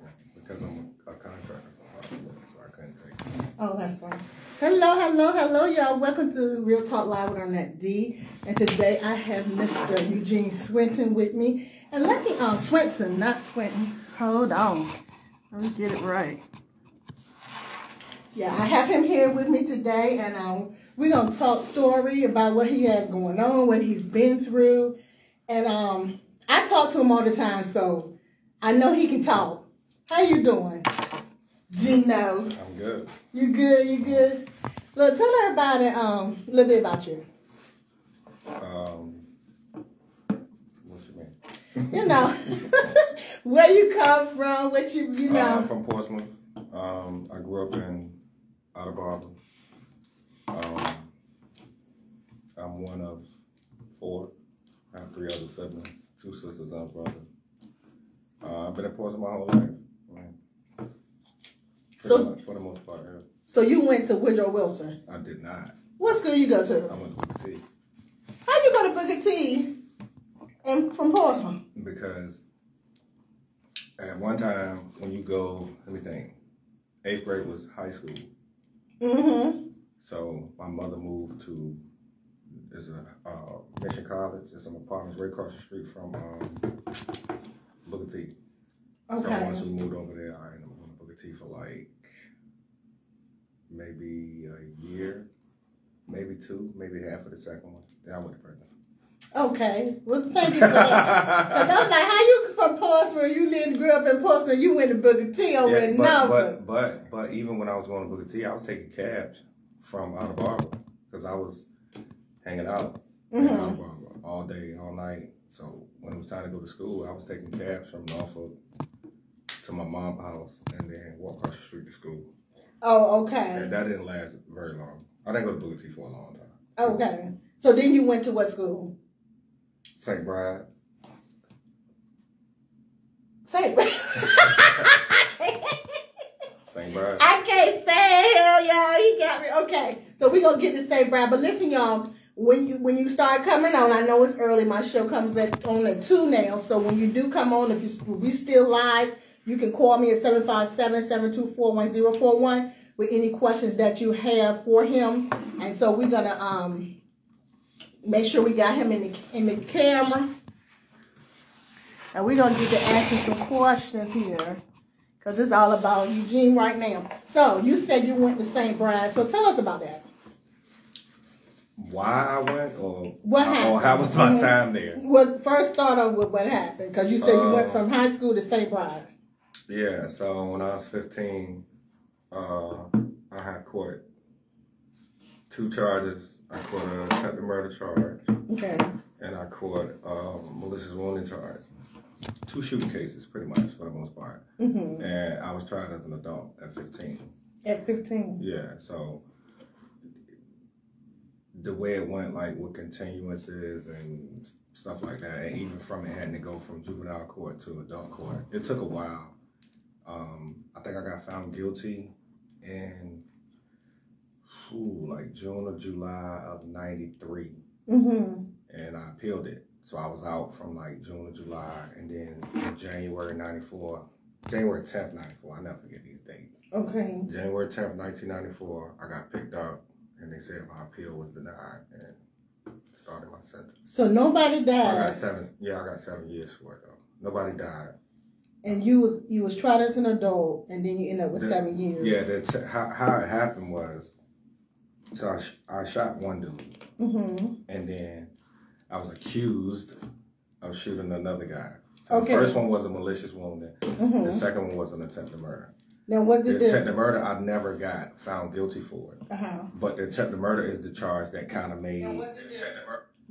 working because I'm a contractor for hospital, so I couldn't take it. Oh, that's right. Hello, y'all. Welcome to Real Talk Live with Arnette D. And today I have Mr. Eugene Swinson with me. And let me, Swinson, not Swinton. Hold on. Let me get it right. Yeah, I have him here with me today, and we're going to talk story about what he has going on, what he's been through. And I talk to him all the time, so I know he can talk. How you doing, Gino? I'm good. You good? You good? Look, tell everybody a little bit about you. What you mean? You know, where you come from, what you know. I'm from Portsmouth. I grew up in Outer Harbor. I'm one of 4. I have 3 other siblings, 2 sisters and a brother. I've been in Portsmouth my whole life. For the most part, yeah. So you went to Woodrow Wilson? I did not. What school you go to? I went to Booker T. How you go to Booker T and from Portsmouth? Because at one time, when you go, let me think, 8th grade was high school. Mm-hmm. So my mother moved to, there's a Mission College. There's some apartments right across the street from Booker T. Okay. So once we moved over there, I ended up going to Booker T for like maybe a year, maybe 2, maybe half of the second one. Then I went to prison. Okay. Well, thank you for that. Because I'm like, how you from Portsmouth, you grew up in Portsmouth, you went to Booker T over in Norfolk. But even when I was going to Booker T, I was taking cabs from Outer Harbor because I was hanging out in Outer Harbor all day, all night. So when it was time to go to school, I was taking cabs from Norfolk to my mom's house and then walk across the street to school. Oh, okay. And that didn't last very long. I didn't go to Booker T for a long time. Okay. So then you went to what school? St. Bride's. St. Bride's. St. Bride's. I can't stand him, y'all. He got me. Okay. So we're going to get to St. Bride's. But listen, y'all, when you start coming on, I know it's early. My show comes on at 2 now. So when you do come on, if we still live, you can call me at 757-724-1041 with any questions that you have for him. And so we're going to make sure we got him in the camera. And we're going to get to asking some questions here. Because it's all about Eugene right now. So you said you went to St. Bride's. So tell us about that. Why I went or what happened? Or how was my time there? Well, first start off with what happened. Because you said you went from high school to St. Bride's. Yeah, so when I was 15, I had caught 2 charges. I caught a attempted murder charge. Okay. And I caught malicious wounding charge. 2 shooting cases, pretty much, for the most part. Mm-hmm. And I was tried as an adult at 15. At 15? Yeah, so the way it went, like with continuances and stuff like that, and even from it having to go from juvenile court to adult court, it took a while. I think I got found guilty in like June or July of '93, and I appealed it. So I was out from like June or July, and then in January '94, January 10th '94. I never forget these dates. Okay. January 10th, 1994, I got picked up, and they said my appeal was denied, and started my sentence. So nobody died. So I got 7. Yeah, I got 7 years for it though. Nobody died. And you was tried as an adult, and then you end up with 7 years. Yeah, how it happened was, so I shot one dude, and then I was accused of shooting another guy. So the first one was a malicious wounding. The second one was an attempted murder. Now, was it the attempted murder? I never got found guilty for it. But the attempted murder is the charge that kind of made.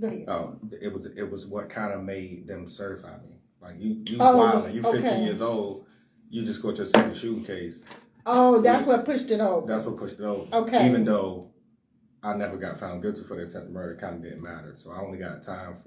It was what kind of made them certify me. Like you violent. You 15 years old. You just got your second shooting case. Oh, that's what pushed it over. That's what pushed it over. Okay. Even though I never got found guilty for the attempted murder, it kind of didn't matter. So I only got found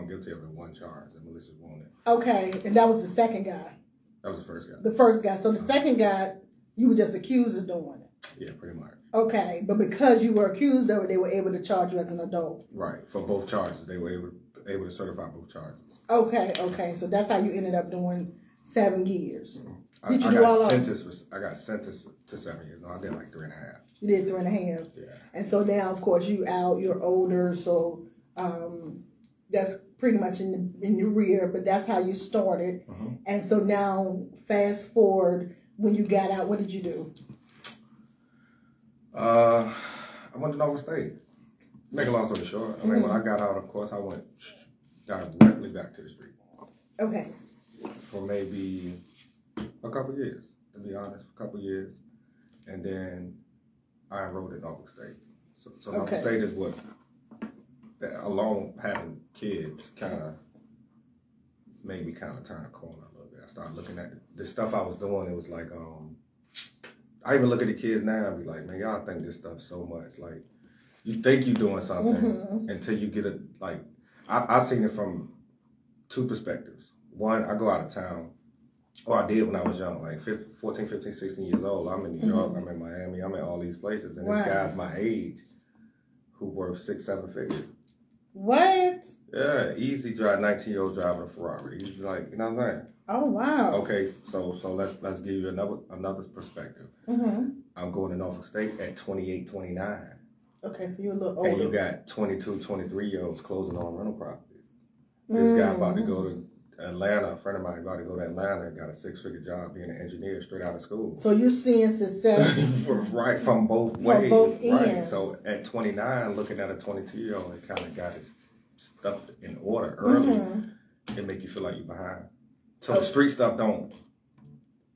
guilty of the 1 charge, the malicious wounding. Okay, and that was the second guy. That was the first guy. The first guy. So the second guy, you were just accused of doing it. Yeah, pretty much. Okay, but because you were accused of it, they were able to charge you as an adult. Right, for both charges, they were able to certify both charges. Okay. So that's how you ended up doing 7 years. Did you do all of it? I got sentenced to 7 years. No, I did like 3.5. You did 3.5. Yeah. And so now, of course, you're older, so that's pretty much in your rear. But that's how you started. And so now, fast forward, when you got out, what did you do? I went to Norfolk State. Make a long story short, I mean, when I got out, of course, I went directly back to the street. Okay. For maybe a couple of years, to be honest, a couple of years. And then I enrolled at Norfolk State. So Norfolk State is what, along having kids, kind of made me kind of turn a corner a little bit. I started looking at the stuff I was doing. It was like, I even look at the kids now and be like, man, y'all think this stuff so much. Like, you think you're doing something until you get it. Like, I've seen it from two perspectives. One, I go out of town, or I did when I was young, like 14, 15, 16 years old. I'm in New York, I'm in Miami, I'm in all these places. And this guy's my age who worth 6, 7 figures. What? Yeah, easy drive, 19-year-old driving a Ferrari. He's like, you know what I'm saying? Oh, wow. Okay, so let's give you another perspective. I'm going to Norfolk State at 28, 29. Okay, so you're a little older. And you got 22, 23-year-olds closing on rental properties. This guy about to go to Atlanta, a friend of mine about to go to Atlanta, got a 6-figure job being an engineer straight out of school. So you're seeing success right from both ways. From both right. ends. So at 29, looking at a 22-year-old, it kind of got his stuff in order early. It make you feel like you're behind. So the street stuff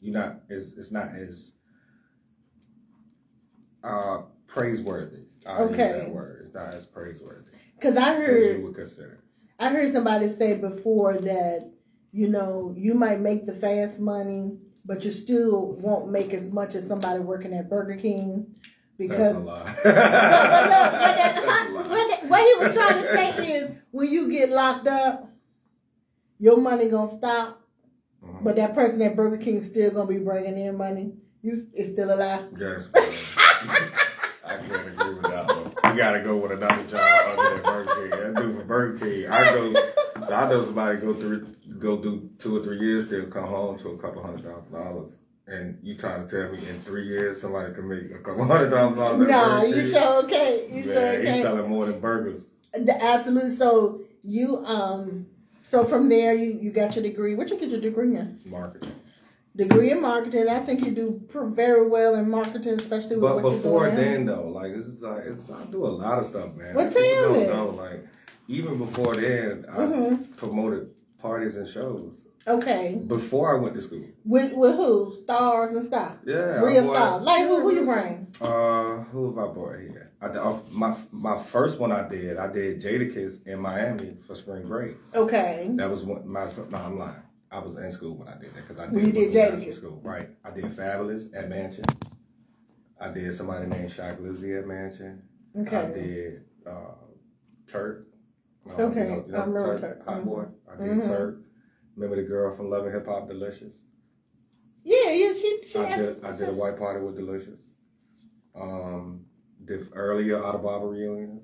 it's not as praiseworthy. Use that word. It's not as praiseworthy. Because I heard you would consider. I heard somebody say before that, you might make the fast money, but you still won't make as much as somebody working at Burger King. Because that's a lie. what he was trying to say is, when you get locked up, your money gonna stop, but that person at Burger King still gonna be bringing in money. It's still a lie. Yes. I can't agree with that one. You gotta go with another job other than Burger King. That dude for Burger King, I know somebody go do 2 or 3 years, they'll come home to a couple $100,000. And you trying to tell me in 3 years somebody can make a couple $100,000? Nah, you sure okay. You sure okay. He's selling more than burgers. Absolutely. So you so from there you got your degree. What you get your degree in? Marketing. Degree in marketing. I think you do very well in marketing, especially with what you're doing. But before then, though, like I do a lot of stuff, man. Well, tell me. Like even before then, I promoted parties and shows. Okay. Before I went to school. With who? Stars and stuff. Yeah. Real stars. Like who you bring? Who have I brought here? My first one I did Jadakiss in Miami for spring break. Okay. That was no, I'm lying. I was in school when I did that because I did. You did Jadakiss. School, right? I did Fabulous at Mansion. I did somebody named Shy Glizzy at Mansion. Okay. I did Turk. Okay. I remember Turk. Hot Boy. I did Turk. Remember the girl from Love and Hip Hop, Delicious? Yeah. I did a white party with Delicious. Did earlier Out of Barber reunions.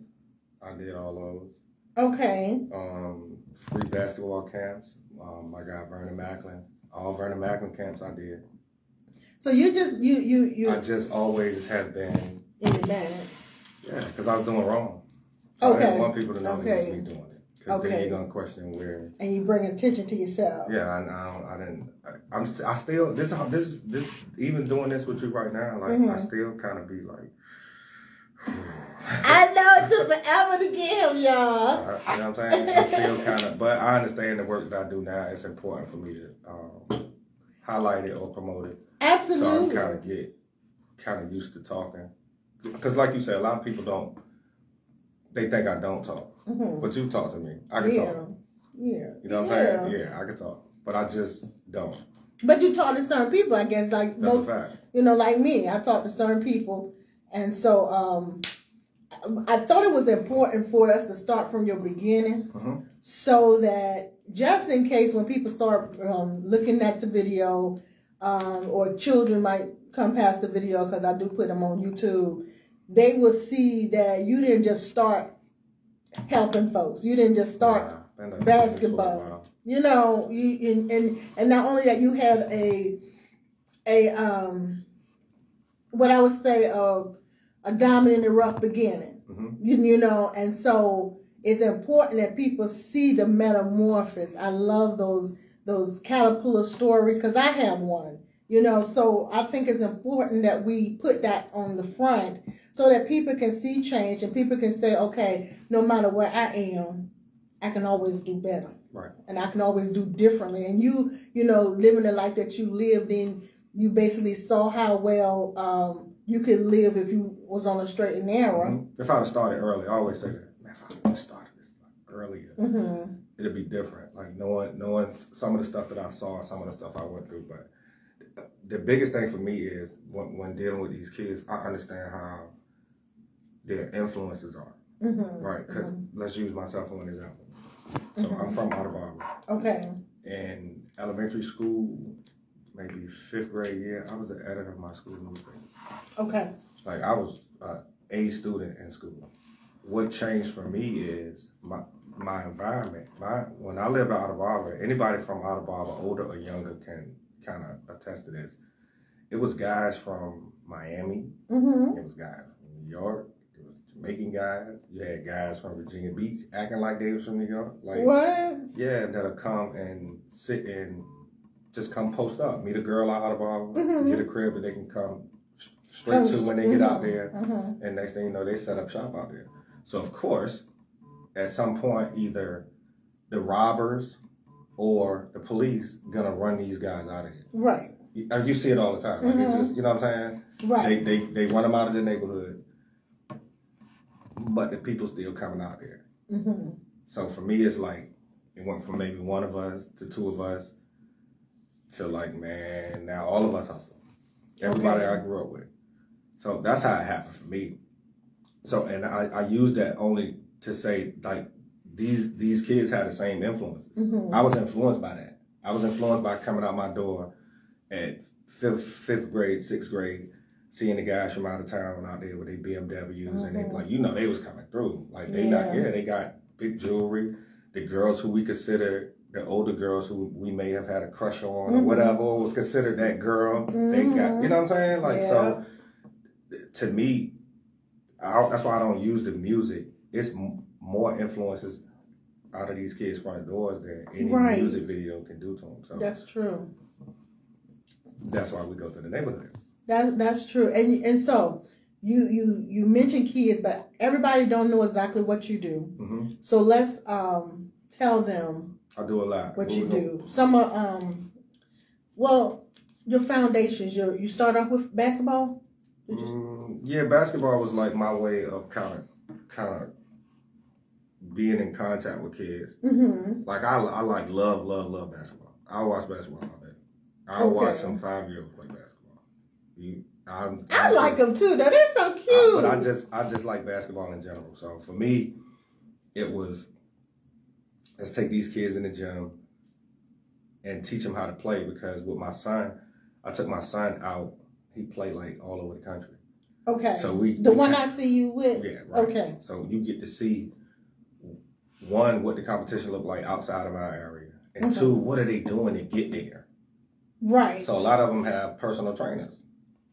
I did all those. Okay. Free basketball camps. My guy Vernon Macklin. All Vernon Macklin camps I did. So you I just always have been in the bag. Yeah, because I was doing wrong. So I didn't want people to know it was me doing it. Because then you're gonna question where. And you bring attention to yourself. Yeah, I didn't. I still this even doing this with you right now. Like I still kind of be like. I know it took forever to get him, y'all. You know what I'm saying? I'm still kind of, but I understand the work that I do now. It's important for me to highlight it or promote it. Absolutely. So I kind of used to talking. Because like you said, a lot of people they think I don't talk. But you talk to me. I can talk. Yeah. You know what I'm saying? Yeah, I can talk. But I just don't. But you talk to certain people, I guess, like that's a fact. Like me. I talk to certain people. And so I thought it was important for us to start from your beginning so that just in case when people start looking at the video or children might come past the video, because I do put them on YouTube, they will see that you didn't just start helping folks. You didn't just start basketball. You know, and not only that, you had a what I would say a diamond in the rough beginning. Mm-hmm. You know, and so it's important that people see the metamorphosis. I love those caterpillar stories because I have one. You know, so I think it's important that we put that on the front so that people can see change and people can say, okay, no matter where I am, I can always do better. Right. And I can always do differently. And you know, living the life that you lived in, you basically saw how well you could live if you was on a straight and narrow. Mm-hmm. If I'd have started early, I always say that, man, if I would have started this earlier, it'd be different. Like knowing some of the stuff that I saw and some of the stuff I went through. But the biggest thing for me is when dealing with these kids, I understand how their influences are. Right? Because let's use myself for an example. So I'm from Outer Barbara. Okay. In elementary school, maybe 5th grade year, I was the editor of my school newspaper. Okay. Like I was a student in school. What changed for me is my environment. When I lived out of Barbara, anybody from Outer Barbara, older or younger, can kind of attest to this. It was guys from Miami. It was guys from New York. Jamaican guys. You had guys from Virginia Beach acting like they was from New York. Like what? Yeah, that'll come and sit and just come post up. Meet a girl out of Barbara, get a crib that they can come straight to when they get out there. And next thing you know, they set up shop out there. So of course, at some point, either the robbers or the police gonna run these guys out of here. Right. You see it all the time. Like it's just, you know what I'm saying? Right. They run them out of the neighborhood. But the people still coming out there. So for me, it's like, it went from maybe one of us to two of us to like, man, now all of us hustle. Everybody I grew up with. So that's how it happened for me. So, and I use that only to say, like, these kids had the same influences. I was influenced by that. I was influenced by coming out my door at fifth grade, 6th grade, seeing the guys from out of town out there with their BMWs, and they like, you know, they was coming through. Like they they got big jewelry. The girls who we consider the older girls who we may have had a crush on or whatever was considered that girl. They got, you know what I'm saying? Like so, to me, that's why I don't use the music. It's more influences out of these kids' front doors than any music video can do to them. So that's true. That's why we go to the neighborhoods. That's true. And so you mentioned kids, but everybody don't know exactly what you do. So let's tell them. I do a lot. What you do. Some well, your foundations. You start off with basketball. Yeah, basketball was like my way of kind of being in contact with kids. Like I like love basketball. I watch basketball all day. I watch some 5-year-olds play basketball. I like them too. Though they're so cute. But I just like basketball in general. So for me, it was, let's take these kids in the gym and teach them how to play. Because with my son, I took my son out. He played like all over the country. Okay. So the one I see you with. Yeah. Right. Okay. So you get to see, one, what the competition looked like outside of our area, and two, what are they doing to get there. Right. So a lot of them have personal trainers.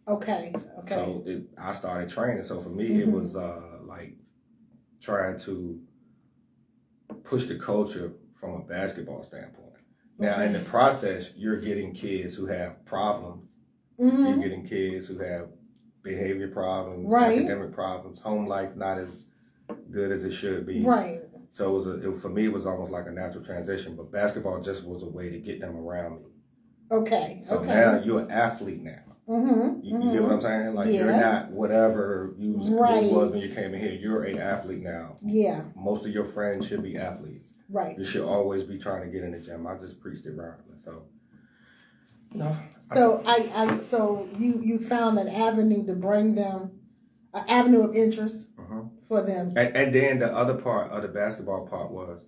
Okay. Okay. So I started training. So for me, it was like trying to push the culture from a basketball standpoint. Now, in the process, you're getting kids who have problems. You're getting kids who have behavior problems, academic problems, home life not as good as it should be. Right. So for me, it was almost like a natural transition. But basketball just was a way to get them around me. Okay. So now you're an athlete now. You get what I'm saying? Like you're not whatever you was when you came in here. You're an athlete now. Yeah. Most of your friends should be athletes. Right. You should always be trying to get in the gym. I just preached it randomly. So no. So so you found an avenue to bring them, an avenue of interest for them. And then the other part of the basketball part was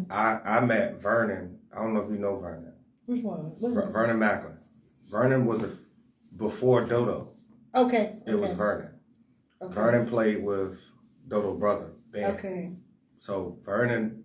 I met Vernon. I don't know if you know Vernon. Which one? Vernon Macklin. Vernon was before Dodo. Okay. It was Vernon. Okay. Vernon played with Dodo's brother, Ben. Okay. So Vernon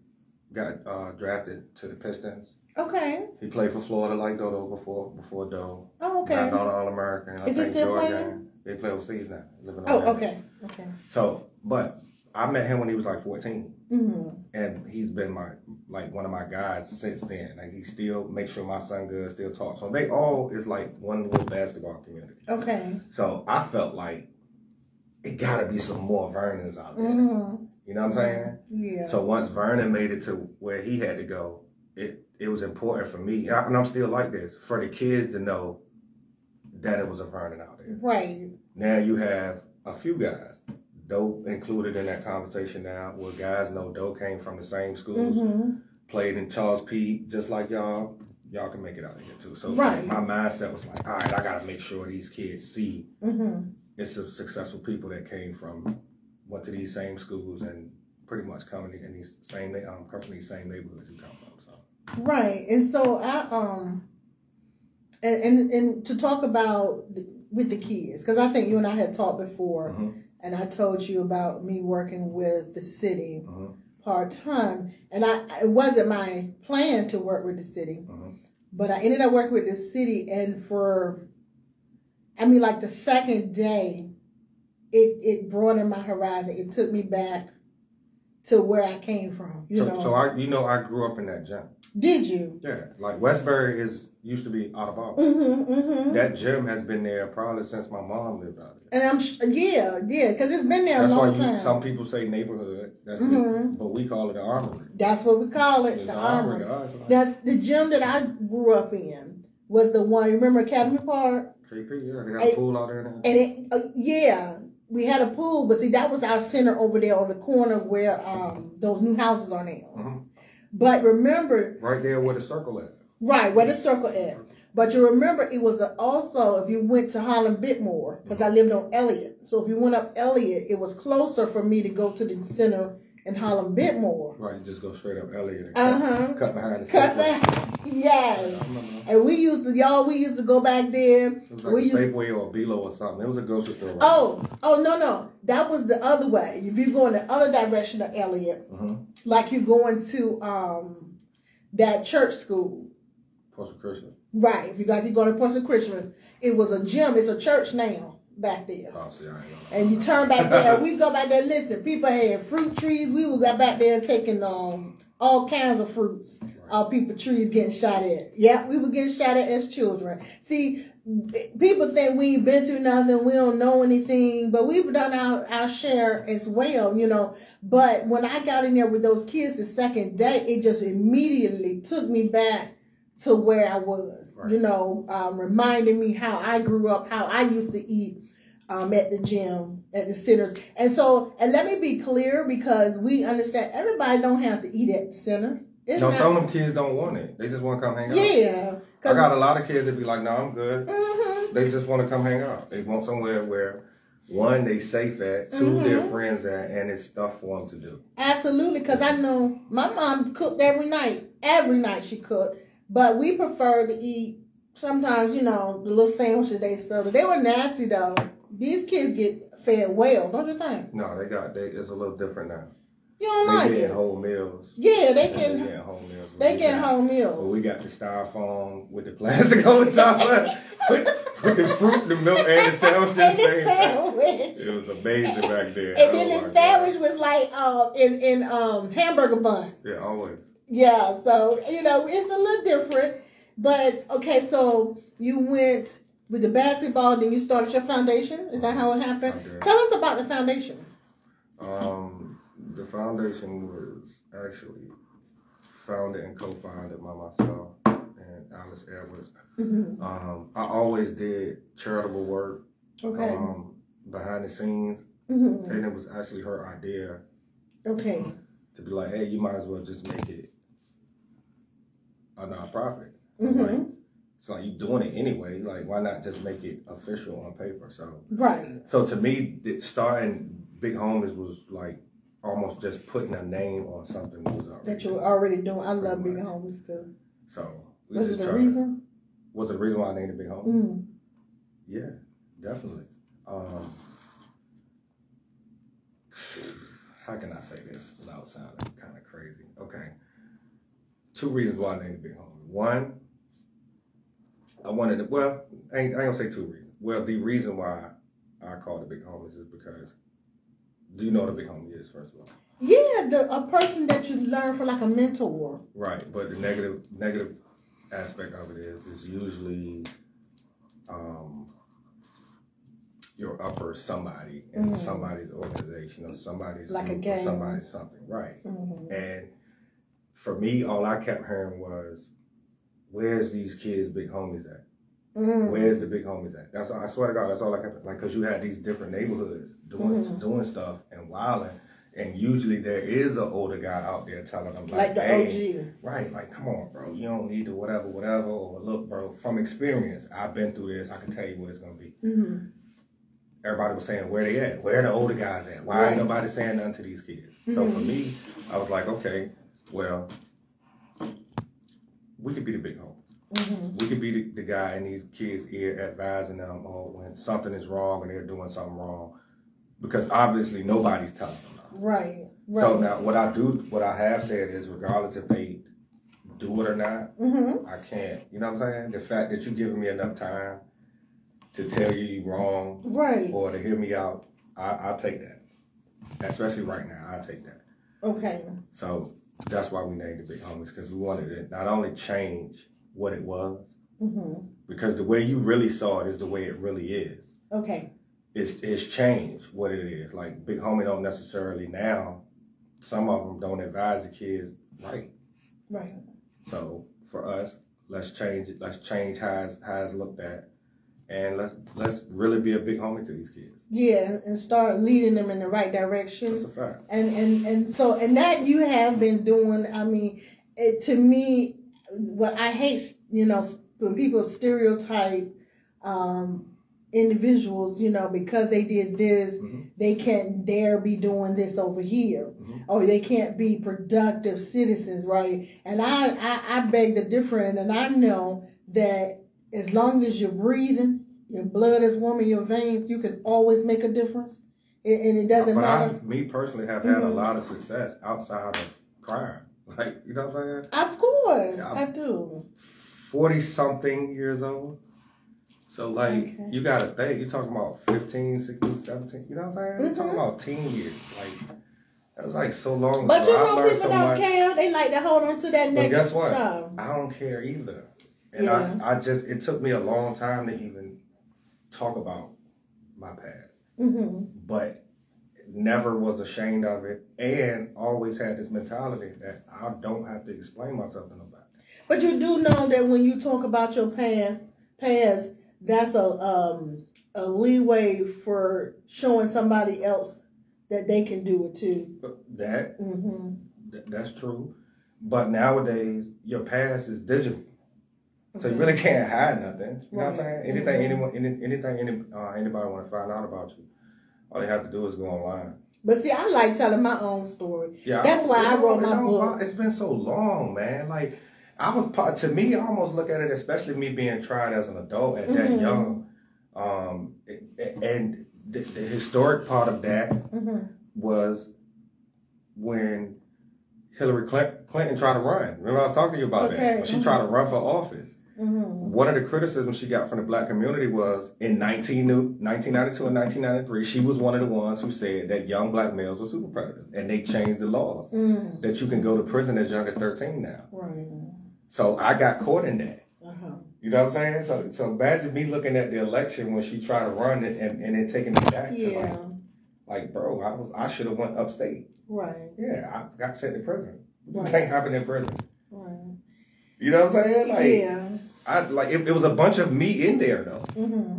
got drafted to the Pistons. Okay. He played for Florida like Dodo before Doe. Oh, okay. Got on All-American. Is he still playing? They play overseas now. Living on okay. Okay. So, but I met him when he was like 14. Mm-hmm. And he's been one of my guys since then. Like, he still makes sure my son good, still talks. So they all is like one little basketball community. Okay. So I felt like it gotta be some more Vernons out there. Mm-hmm. You know what I'm saying? Yeah. So once Vernon made it to where he had to go, it was important for me, and I'm still like this, for the kids to know that it was a Vernon out there. Right. Now you have a few guys, Doe included in that conversation now, where guys know Doe came from the same schools, played in Charles P. just like y'all can make it out of here too. So my mindset was like, all right, I gotta make sure these kids see it's some successful people that went to these same schools and pretty much come from these same neighborhoods you come from. So. Right, and so I and to talk about with the kids, because I think you and I had talked before, and I told you about me working with the city part time, and it wasn't my plan to work with the city, but I ended up working with the city, and like the second day, it broadened my horizon. It took me back to where I came from. You know. So I grew up in that gym. Did you? Yeah, like Westbury used to be out of Auburn. That gym has been there probably since my mom lived out there. And because it's been there a long time. Some people say neighborhood, but we call it the Armory. That's what we call it, the Armory. That's the gym that I grew up in. Was the one, you remember Academy Park? KP, yeah, they got a pool out there now. And we had a pool, but see, that was our center over there on the corner where those new houses are now. But remember... Right there where the circle is. Right, where the circle is. But you remember, it was also, if you went to Harlem Bitmore, because I lived on Elliott. So if you went up Elliott, it was closer for me to go to the center in Harlem Bitmore. Right, just go straight up Elliott and cut behind the Cut yes. And we used to go back there. It was like Safeway or Belo or something. It was a grocery store. Oh, no. That was the other way. If you go in the other direction of Elliott, like you're going to that church school. Portsmouth Christian. Right. If you go to Portsmouth Christian, it was a gym. It's a church now back there. Oh, see, I ain't know. And you turn back there. We go back there. Listen, people had fruit trees. We would go back there taking all kinds of fruits. People trees getting shot at. Yeah, we were getting shot at as children. See, people think we ain't been through nothing. We don't know anything, but we've done our share as well, you know. But when I got in there with those kids the second day, it just immediately took me back to where I was, you know, reminding me how I grew up, how I used to eat at the gym, at the centers. And let me be clear, because we understand everybody don't have to eat at the center. Some of them kids don't want it. They just want to come hang out. Yeah. I got a lot of kids that be like, no, I'm good. They just want to come hang out. They want somewhere where, one, they safe at, two, their friends at, and it's stuff for them to do. Absolutely, because I know my mom cooked every night. Every night she cooked. But we prefer to eat, sometimes, you know, the little sandwiches they serve. They were nasty, though. These kids get fed well, don't you think? No, it's a little different now. You don't like it? They get whole meals. Yeah, they can. They get whole meals. They get whole meals. But we got the styrofoam with the plastic on the top with the fruit, the milk, and the sandwich. And the sandwich. It was amazing back there. And then the sandwich was like in hamburger bun. Yeah, always. Yeah, so, you know, it's a little different. But, okay, so you went with the basketball, then you started your foundation? Is that how it happened? Tell us about the foundation. The foundation was actually founded and co-founded by myself and Alice Edwards. I always did charitable work behind the scenes, and it was actually her idea to be like, hey, you might as well just make it a nonprofit. So you doing it anyway, like why not just make it official on paper? So to me, starting Big Homies was like almost just putting a name on something that you were already doing. I love Big Homies too. So was it the reason? Was it the reason why I named it Big Homies? Yeah, definitely. How can I say this without sounding kind of crazy? Okay. two reasons why I named it Big Homie. One, I wanted to, well, I ain't gonna say two reasons. Well, the reason why I called it Big Homies is because, do you know what a big homie is, first of all? Yeah, a person that you learn from, like a mentor. Right, but the negative aspect of it is usually your upper somebody in somebody's organization or somebody's like group a gang. or somebody's something, right? And for me, all I kept hearing was, "Where's these kids' big homies at? Where's the big homies at?" That's all, I swear to God, that's all I kept, like, because you had these different neighborhoods doing stuff and wilding, and usually there is an older guy out there telling them, like the hey, OG, right? Like, come on, bro, you don't need to whatever, or look, bro, from experience, I've been through this. I can tell you what it's gonna be. Everybody was saying, where they at? Where the older guys at? Why ain't nobody saying nothing to these kids? So for me, I was like, okay, well, we could be the big homies. We could be the guy in these kids' ear advising them when something is wrong and they're doing something wrong, because obviously nobody's telling them. Right. So now what I have said is, regardless if they do it or not, I can't. You know what I'm saying? The fact that you're giving me enough time to tell you wrong, or to hear me out, I'll take that. Especially right now, I'll take that. Okay. So that's why we named it Big Homies, because we wanted to not only change what it was, because the way you really saw it is the way it really is. Okay. It's changed what it is. Like, Big Homie don't necessarily now, some of them don't advise the kids right. Right. So for us, let's change it. Let's change how it's looked at. And let's really be a big homie to these kids. Yeah, and start leading them in the right direction. That's a fact. And that you have been doing. I mean, to me, what I hate, when people stereotype individuals, because they did this, they can't dare be doing this over here, or they can't be productive citizens, right? And I beg to differ, and I know that as long as you're breathing, your blood is warm in your veins, you can always make a difference. And it doesn't matter. Me personally have had a lot of success outside of crime. Like, you know what I'm saying? Of course, I do. 40-something years old. So, like, you got to think, you're talking about 15, 16, 17, you know what I'm saying? You're talking about teen years. Like, that was like so long ago. But people don't care. They like to hold on to that negative stuff. But guess what? I don't care either. And it took me a long time to even talk about my past. But never was ashamed of it, and always had this mentality that I don't have to explain myself to nobody. But you do know that when you talk about your past, that's a leeway for showing somebody else that they can do it too. That's true. But nowadays, your past is digital. So you really can't hide nothing. You know what I'm saying? Anything anybody want to find out about you, all they have to do is go online. But see, I like telling my own story. Yeah, that's why I wrote my book. It's been so long, man. Like, to me, I almost look at it, especially me being tried as an adult at that young. And the historic part of that was when Hillary Clinton tried to run. Remember I was talking to you about that? When she tried to run for office. One of the criticisms she got from the black community was in 1992 and 1993, she was one of the ones who said that young black males were super predators. And they changed the laws that you can go to prison as young as 13 now. Right. So I got caught in that. You know what I'm saying? So imagine me looking at the election when she tried to run it and then taking me back to like, bro, I should have went upstate. Right. Yeah, I got sent to prison. Right. It can't happen in prison. Right. You know what I'm saying? Like, it was a bunch of me in there though.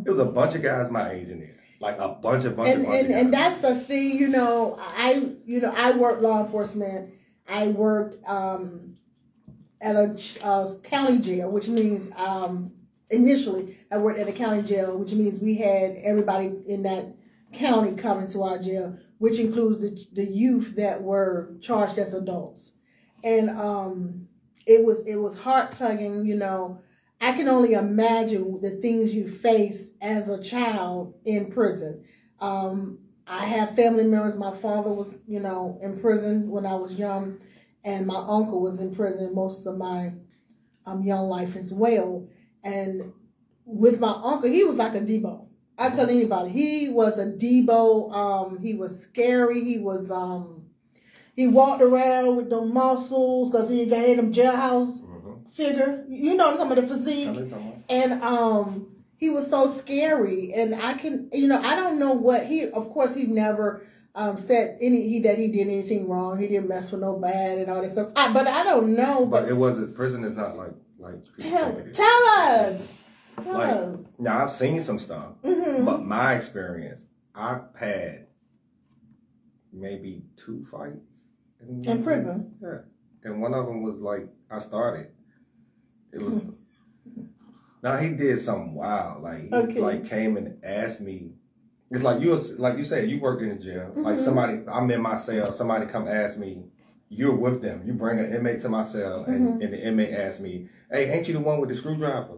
It was a bunch of guys my age in there. Like a bunch of guys. And that's the thing, I worked law enforcement. I worked at a county jail, which means initially I worked at a county jail, which means we had everybody in that county coming to our jail, which includes the youth that were charged as adults. And it was heart-tugging, I can only imagine the things you face as a child in prison. I have family members. My father was, in prison when I was young. and my uncle was in prison most of my young life as well. And with my uncle, he was like a Debo. I tell anybody, he was a Debo. He was scary. He was he walked around with the muscles because he had them jailhouse figure. You know, some of the physique, and he was so scary. And I can, I don't know what he. Of course, he never said that he did anything wrong. He didn't mess with no bad and all that stuff. But I don't know. But it wasn't. Prison is not like. Tell us. Now I've seen some stuff, but my experience, I've had maybe 2 fights in prison. Yeah, and one of them was like I started. It was. Now he did something wild. Like he like came and asked me. It's like you said, you worked in a jail. Like somebody, I'm in my cell. Somebody come ask me. You're with them. You bring an inmate to my cell, and the inmate asks me, "Hey, ain't you the one with the screwdriver?"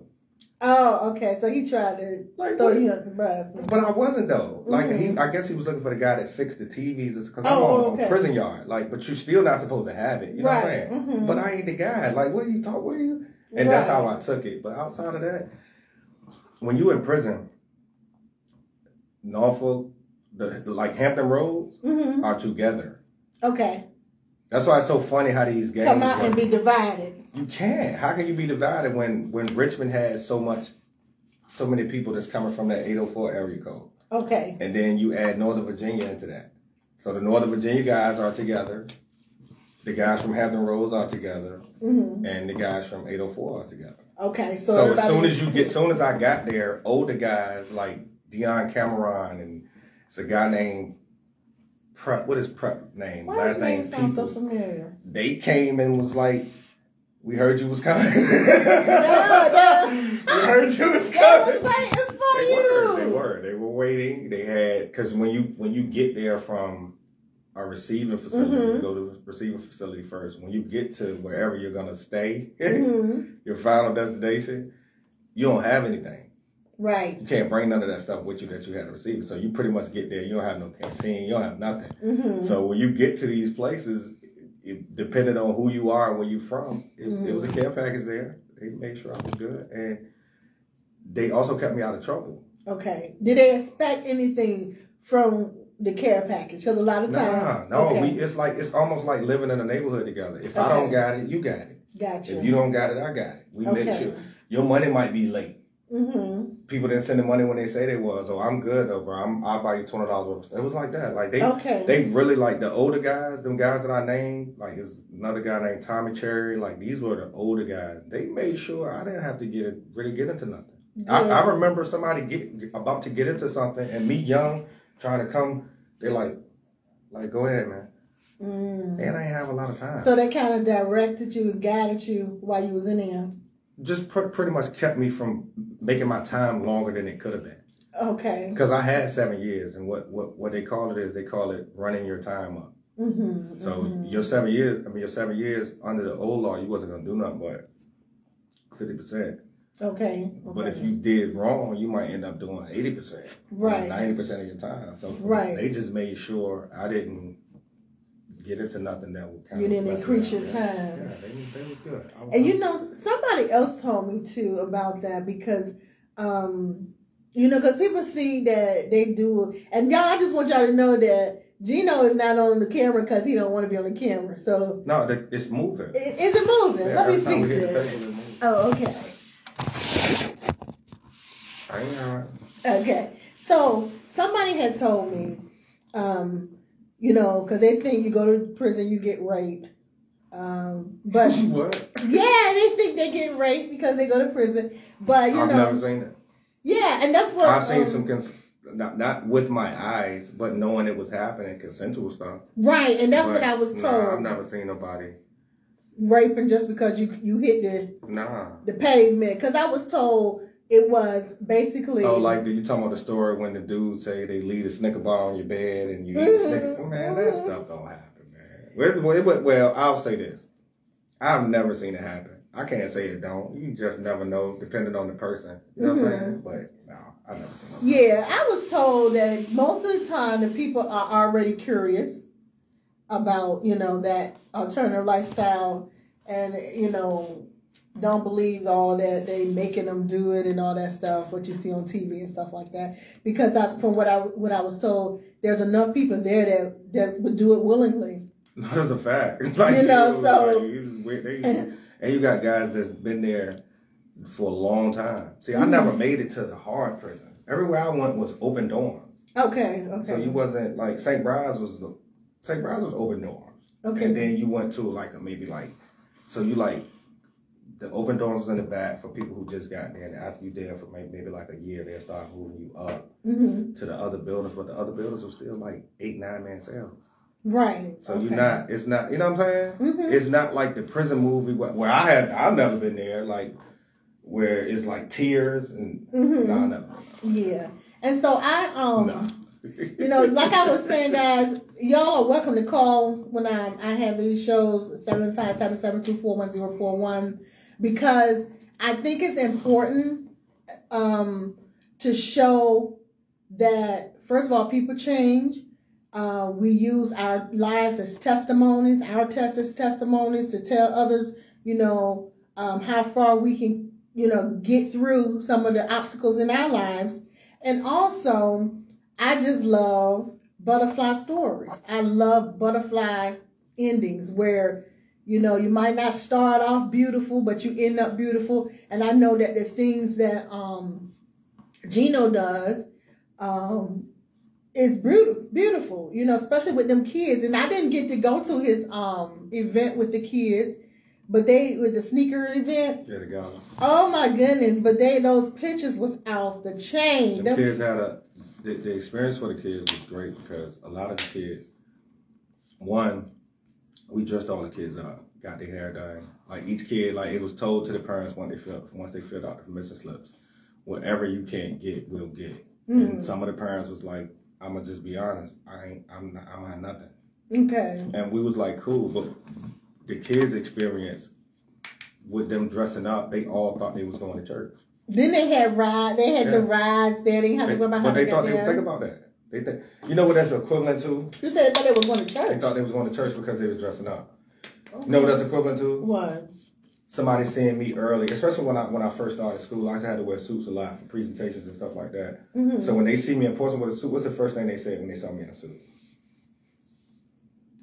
Oh, okay. So he tried to throw you under the bus. But I wasn't though. Like I guess he was looking for the guy that fixed the TVs because I'm on a prison yard. Like, but you're still not supposed to have it. You know what I'm saying? But I ain't the guy. Like, what are you talking? What are you? And that's how I took it. But outside of that, when you in prison, Norfolk, the like Hampton Roads are together. Okay. That's why it's so funny how these gangs come out and be divided. You can't. How can you be divided when Richmond has so many people that's coming from that 804 area code? Okay. And then you add Northern Virginia into that. So the Northern Virginia guys are together. The guys from Hampton Roads are together. And the guys from 804 are together. Okay. So as soon as I got there, older guys like Dion Cameron and it's a guy named Prep. What is Prep name? Why Last name sounds so familiar. They came and was like, "We heard you was coming." We heard you was coming. They was waiting for you. They were waiting. They had because when you get there from a receiving facility, you go to the receiving facility first. When you get to wherever you're gonna stay, your final destination, you don't have anything. Right. You can't bring none of that stuff with you that you had to receive. So you pretty much get there. You don't have no canteen. You don't have nothing. So when you get to these places, depending on who you are and where you from, it was a care package there. They made sure I was good. And they also kept me out of trouble. Okay. Did they expect anything from the care package? Because a lot of times... It's almost like living in a neighborhood together. If I don't got it, you got it. Gotcha. If you don't got it, I got it. We make sure. Your money might be late. People didn't send the money when they say they was. Oh, I'm good though, bro. I'll buy you $20 worth. It was like that. Like they really like the older guys. Them guys that I named. Like there's another guy named Tommy Cherry. Like these were the older guys. They made sure I didn't have to really get into nothing. I remember somebody about to get into something and me young trying to come. They like go ahead, man. And I ain't have a lot of time. So they kind of directed you, guided you while you was in there. Just pretty much kept me from making my time longer than it could have been. Okay. Because I had 7 years, and what they call it is they call it running your time up. So your 7 years under the old law, you wasn't gonna do nothing but 50%. Okay. But if you did wrong, you might end up doing 80%, right? 90% of your time. So they just made sure I didn't get into nothing that would kind of... You didn't increase your time. Yeah, they was good. And somebody else told me too about that because, because people think that they do, and y'all, I just want y'all to know that Gino is not on the camera because he don't want to be on the camera. So no, it's moving. Is it moving? Yeah, Let me fix it. Oh, okay. I know. Okay. So somebody had told me, because they think you go to prison, you get raped. But what? Yeah, they think they get raped because they go to prison. But I've never seen that. Yeah, and that's what I've seen some not with my eyes, but knowing it was happening, consensual stuff. Right, and that's what I was told. I've never seen nobody raping just because you hit the pavement. Because I was told it was basically... Oh, like, you talking about the story when the dudes say they leave a Snicker bar on your bed and you eat a Snicker? Man, that stuff don't happen, man. Well, I'll say this. I've never seen it happen. I can't say it don't. You just never know, depending on the person. You know what I'm saying? But, no, I've never seen it. Yeah, I was told that most of the time the people are already curious. about, that alternative lifestyle and, don't believe all that they making them do it and all that stuff, what you see on TV and stuff like that. Because from what I was told, there's enough people there that would do it willingly. That's a fact. And you got guys that's been there for a long time. See, I never made it to the hard prison. Everywhere I went was open dorms. Okay. So you wasn't like St. Bride's was open dorms. Okay. And then you went to the open dorms was in the back for people who just got there. And after you there for maybe like a year, they'll start moving you up to the other buildings. But the other buildings were still like 8-9 man cells. Right. So it's not, you know what I'm saying? Mm-hmm. It's not like the prison movie where I've never been there, like where it's like tears and never. Yeah. And so like I was saying, guys, y'all are welcome to call when I have these shows, 7577241041, because I think it's important to show that, first of all, people change. We use our lives as testimonies, our tests as testimonies to tell others, how far we can, get through some of the obstacles in our lives. And also, I just love butterfly stories. I love butterfly endings where, you might not start off beautiful, but you end up beautiful. And I know that the things that Gino does is beautiful, especially with them kids. And I didn't get to go to his event with the kids, but with the sneaker event. Yeah, the gala. Oh my goodness! But those pictures was out the chain. The kids had the experience for the kids was great because a lot of the kids, we dressed all the kids up, got their hair done. Like each kid, like it was told to the parents once they filled out the permission slips, whatever you can't get, we'll get it. And some of the parents was like, I'm gonna just be honest, I don't have nothing. Okay. And we was like, cool, but the kids' experience with them dressing up, they all thought they was going to church. Then they had the rides there. They didn't have to worry about how they got there. Think about that. They think, you know what that's equivalent to? You said they thought they were going to church. They thought they was going to church because they was dressing up. Okay. You know what that's equivalent to? What? Somebody seeing me early, especially when I first started school. I had to wear suits a lot for presentations and stuff like that. Mm-hmm. So when they see me in person with a suit, what's the first thing they say when they saw me in a suit?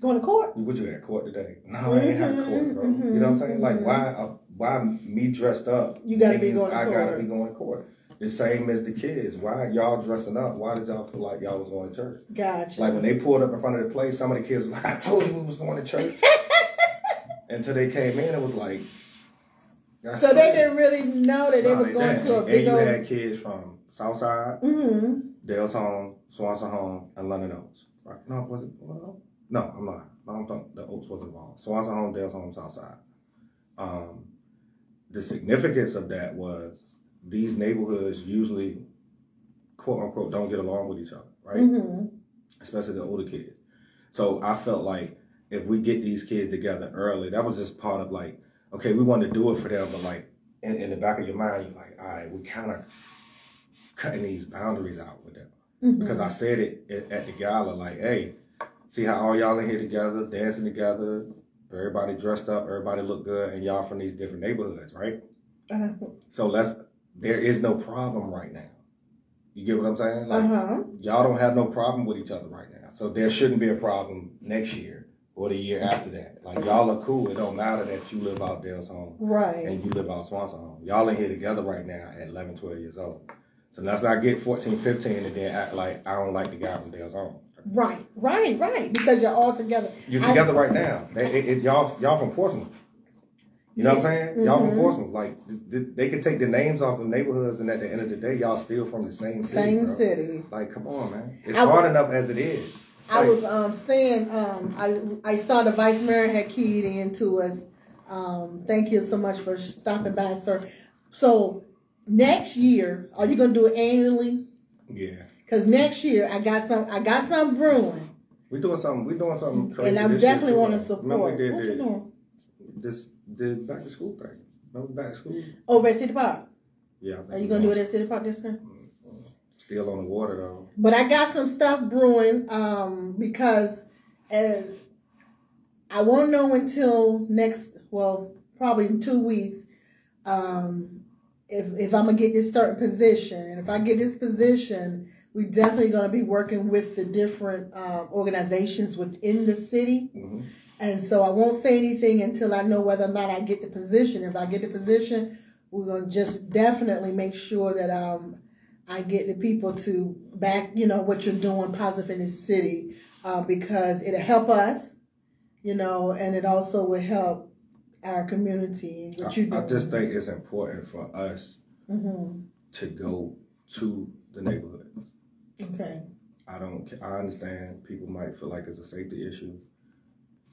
Going to court? What you at court today? No, I ain't have court, bro. You know what I'm saying? Like why me dressed up? You gotta be going to court. I gotta be going to court. The same as the kids. Why y'all dressing up? Why did y'all feel like y'all was going to church? Gotcha. Like when they pulled up in front of the place, some of the kids was like, I told you we was going to church. Until they came in, it was like. So they didn't really know that they was going to a big old. And you had kids from Southside, Dale's Home, Swinson Home, and London Oaks. Right? No, was it? No, I'm not. No, I'm talking. The Oaks was involved. Swanson Home, Dale's Home, Southside. The significance of that was these neighborhoods usually, quote unquote, don't get along with each other, right? Especially the older kids. So I felt like if we get these kids together early, that was just part of like, okay, we want to do it for them, but like in the back of your mind, you're like, all right, we kind of cutting these boundaries out with them. Because I said it at the gala, like, hey, see how all y'all in here together, dancing together, everybody dressed up, everybody look good, and y'all from these different neighborhoods, right? So there is no problem right now. You get what I'm saying? Like, y'all don't have no problem with each other right now. So there shouldn't be a problem next year or the year after that. Like, y'all are cool. It don't matter that you live out Dale's Home. Right. And you live out Swanson Home. Y'all in here together right now at 11, 12 years old. So let's not get 14, 15 and then act like I don't like the guy from Dale's Home. Right. Because you're all together. You're together right now. Y'all from Portsmouth. You know what I'm saying? Y'all from Portsmouth. Like, they could take the names off of neighborhoods, and at the end of the day, y'all still from the same city. City. Like, come on, man. It's hard enough as it is. I was saying, I saw the vice mayor had keyed into us. Thank you so much for stopping by, sir. So next year, are you gonna do it annually? Yeah. Because next year I got some brewing. We're doing something crazy. And I definitely want to support. What you doing? The back to school thing. Remember back to school? Over at City Park. Yeah. Are you gonna do it at City Park this time? Still on the water though. But I got some stuff brewing because I won't know until probably in 2 weeks, if I'm going to get this certain position. And if I get this position, we definitely going to be working with the different organizations within the city. Mm-hmm. And so I won't say anything until I know whether or not I get the position. If I get the position, we're going to just definitely make sure that I get the people to back, what you're doing positive in this city, because it'll help us, and it also will help our community. What you doing. I just think it's important for us to go to the neighborhoods. Okay. I understand people might feel like it's a safety issue,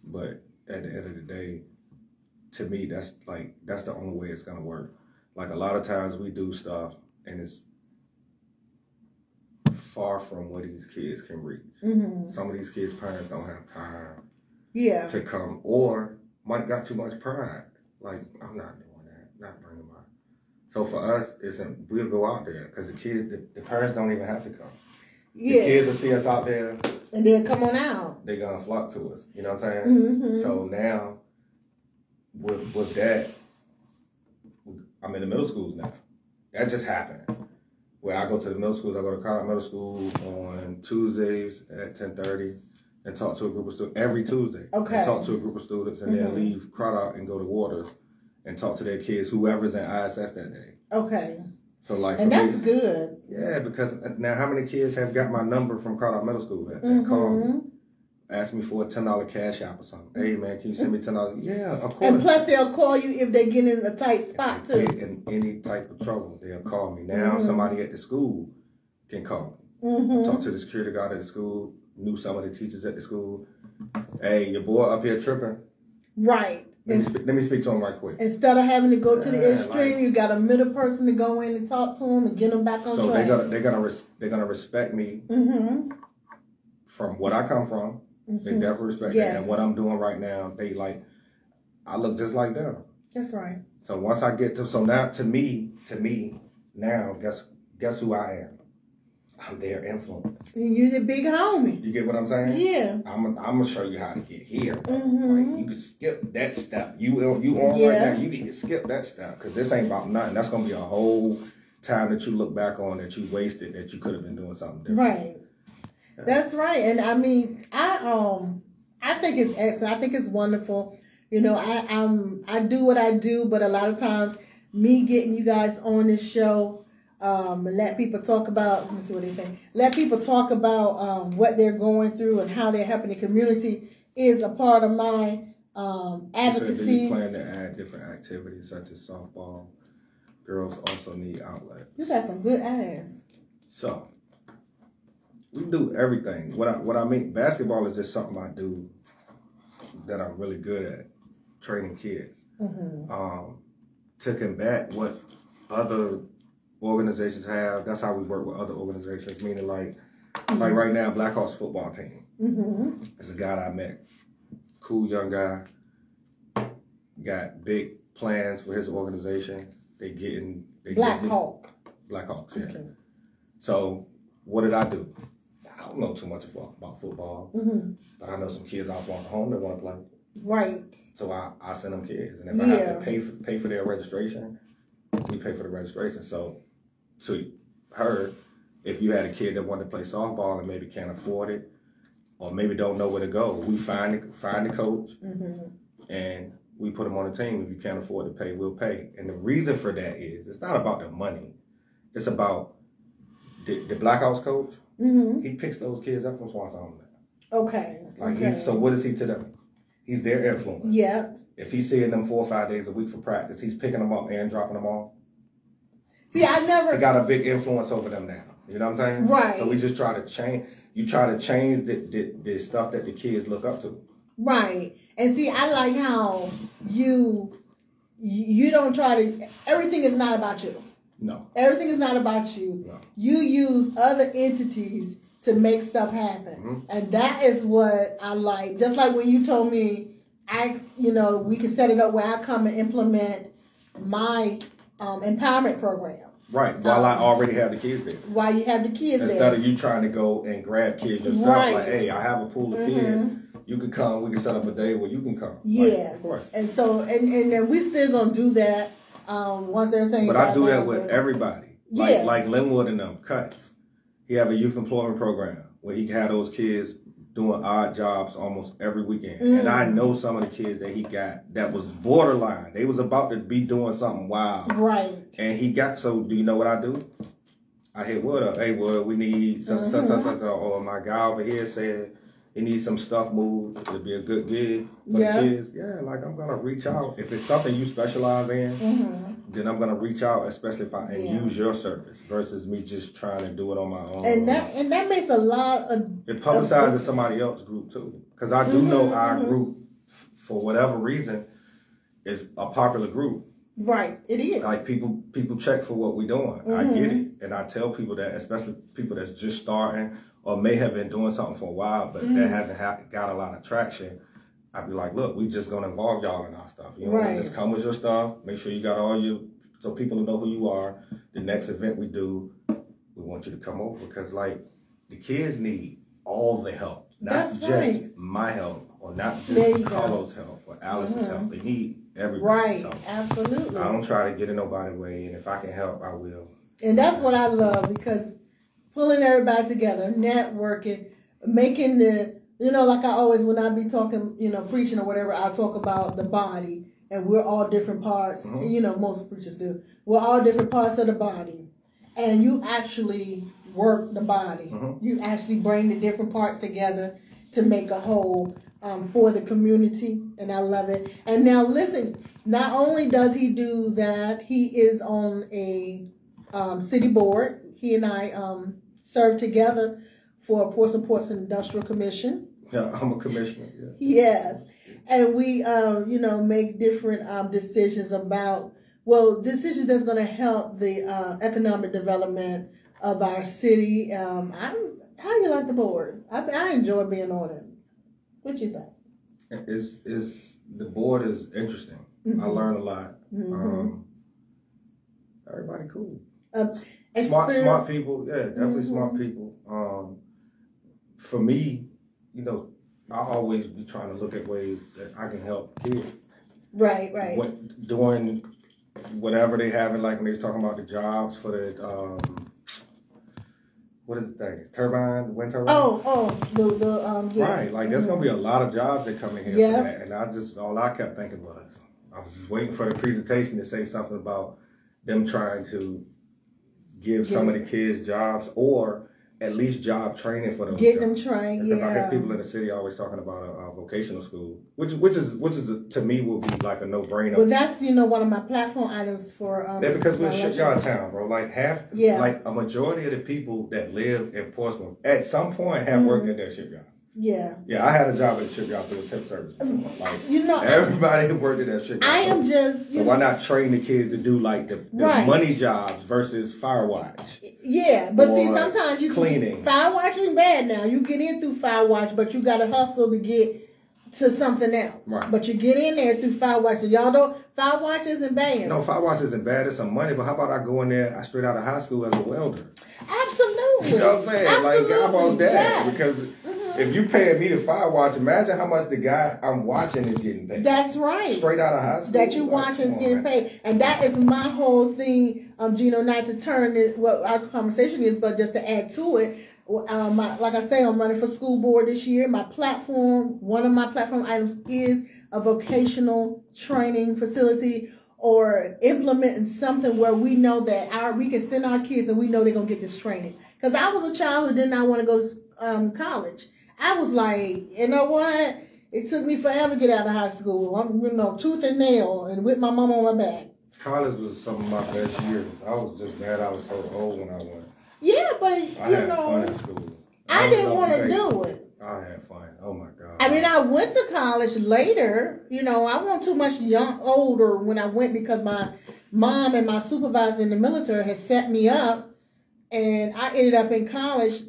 but at the end of the day, to me, that's the only way it's gonna work. Like, a lot of times we do stuff and it's far from what these kids can reach. Mm-hmm. Some of these kids' parents don't have time to come, or might got too much pride. Like, I'm not doing that, not bringing my. So for us, we'll go out there because the parents don't even have to come. Yeah. The kids will see us out there. And they'll come on out. They're going to flock to us. You know what I'm saying? Mm-hmm. So now, with that, I'm in the middle schools now. That just happened. Where I go to the middle schools, I go to Carlisle Middle School on Tuesdays at 10:30 and talk to a group of students every Tuesday. Okay. And talk to a group of students and then leave Carlisle and go to Waters and talk to their kids, whoever's in ISS that day. Okay. So and that's good. Yeah, because now how many kids have got my number from Carlisle Middle School that call me, ask me for a $10 cash app or something? Hey man, can you send me $10? Yeah, of course. And plus they'll call you if they get in a tight spot too. In any type of trouble, they'll call me. Now somebody at the school can call me. Talk to the security guard at the school, knew some of the teachers at the school. Hey, your boy up here tripping. Right. Let me speak to him right quick. Instead of having to go to the extreme, you got a middle person to go in and talk to them and get them back on track. So they're gonna respect me from what I come from. They definitely respect me, and what I'm doing right now. I look just like them. That's right. So once I get now to me now, guess who I am? I'm their influence. You're the big homie. You get what I'm saying? Yeah. I'm gonna show you how to get here. Like, you can skip that step. You on right now. You need to skip that step because this ain't about nothing. That's gonna be a whole time that you look back on that you wasted that you could have been doing something different. Right. Yeah. That's right. And I mean, I think it's excellent. I think it's wonderful. I do what I do, but a lot of times me getting you guys on this show. Let people talk about, let me see what they say. Let people talk about what they're going through and how they're helping the community is a part of my advocacy. You plan to add different activities such as softball. Girls also need outlet. You got some good ass. So we do everything. What I mean, basketball is just something I do that I'm really good at, training kids. To combat what other organizations have, that's how we work with other organizations, meaning like right now, Blackhawks football team. It's a guy that I met, cool young guy, got big plans for his organization. Blackhawks, yeah. Okay. So what did I do? I don't know too much about football, but I know some kids I was home that want to play. Right. So I send them kids, and if I have to pay for their registration, we pay for the registration. So to her, if you had a kid that wanted to play softball and maybe can't afford it, or maybe don't know where to go, we find the coach, and we put them on the team. If you can't afford to pay, we'll pay. And the reason for that is it's not about the money. It's about the Blackhawks coach. He picks those kids up from Swinson. Okay. So what is he to them? He's their influence. Yeah. If he's seeing them 4 or 5 days a week for practice, he's picking them up and dropping them off. See, I never... He got a big influence over them now. You know what I'm saying? Right. So we just try to change... You try to change the stuff that the kids look up to. Right. And see, I like how you don't try to... Everything is not about you. No. Everything is not about you. No. You use other entities to make stuff happen. And that is what I like. Just like when you told me, we can set it up where I come and implement my empowerment program. Right, while I already have the kids there. While you have the kids Instead of you trying to go and grab kids yourself, like, hey, I have a pool of kids. you can come. We can set up a day where you can come. Yes. Like, of course. And so, and then we still gonna do that once everything. But I do that with everybody. Yeah. Like Linwood and them cuts. He have a youth employment program where he had those kids doing odd jobs almost every weekend. And I know some of the kids that he got that was borderline. They was about to be doing something wild. Right. And he got, so do you know what I do? I hit Wood up. Hey, Wood, we need some. Or my guy over here said he needs some stuff moved. It'll be a good gig for the kids. Yeah, like I'm going to reach out. If it's something you specialize in, then I'm going to reach out, especially if I use your service versus me just trying to do it on my own. And that makes a lot of... It publicizes somebody else's group too. Because I do know our group, for whatever reason, is a popular group. Right, it is. Like people check for what we're doing. I get it. And I tell people that, especially people that's just starting or may have been doing something for a while, but that hasn't got a lot of traction. I'd be like, look, we just gonna involve y'all in our stuff. You know, just come with your stuff. Make sure you got all your, so people know who you are. The next event we do, we want you to come over because like the kids need all the help, not just my help or not just Carlos' help or Alice's help. They need everybody. Right, so absolutely. I don't try to get in nobody's way, and if I can help, I will. And that's what I love because pulling everybody together, networking, making the, you know, like I always, when I be talking, you know, preaching or whatever, I talk about the body and we're all different parts. And, you know, most preachers do. We're all different parts of the body. And you actually work the body. You actually bring the different parts together to make a whole for the community. And I love it. And now listen, not only does he do that, he is on a city board. He and I serve together for Ports and Industrial Commission. Yeah, I'm a commissioner. Yeah. Yes, and we, you know, make different decisions about, decisions that's going to help the economic development of our city. How do you like the board? I enjoy being on it. What you think? The board is interesting. I learn a lot. Everybody cool. Smart people, definitely smart people. For me, you know, I always be trying to look at ways that I can help kids. Right. Doing whatever they have, like when they was talking about the jobs for the what is the thing? Turbine, wind turbine. Right, like there's gonna be a lot of jobs that come in here for that, and all I kept thinking was, I was just waiting for the presentation to say something about them trying to give some of the kids jobs or at least job training for them. Get them trained, Because I hear people in the city always talking about a vocational school, which is to me will be like a no-brainer. Well, that's, you know, one of my platform items for because we're a shipyard town, bro. Like like a majority of the people that live in Portsmouth at some point have worked at their shipyard. Yeah, I had a job at the shipyard through a temp service. Like, you know, everybody who worked at that shipyard. I am just. So why not train the kids to do like the money jobs versus fire watch? Yeah, but see, sometimes you cleaning. Fire watch ain't bad now. You get in through fire watch, but you got to hustle to get to something else. Right. But you get in there through fire watch. So y'all don't, fire watch isn't bad. No, fire watch isn't bad. It's some money. But how about I go in there straight out of high school as a welder? Absolutely. You know what I'm saying? Absolutely. Like, how about that? Yes. Because if you paying me to fire watch, imagine how much the guy I'm watching is getting paid. That's right. Straight out of high school. That you watching is getting paid. And that is my whole thing, Gino, not to turn what our conversation is, but just to add to it. Like I say, I'm running for school board this year. My platform, one of my platform items is a vocational training facility or implementing something where we know that we can send our kids and we know they're going to get this training. Because I was a child who did not want to go to college. I was like, you know what? It took me forever to get out of high school. I'm, you know, tooth and nail and with my mom on my back. College was some of my best years. I was just mad I was so old when I went. Yeah, but, I had fun in school. I didn't want to do it. I had fun. Oh, my God. I mean, I went to college later. You know, I wasn't too much older when I went because my mom and my supervisor in the military had set me up. And I ended up in college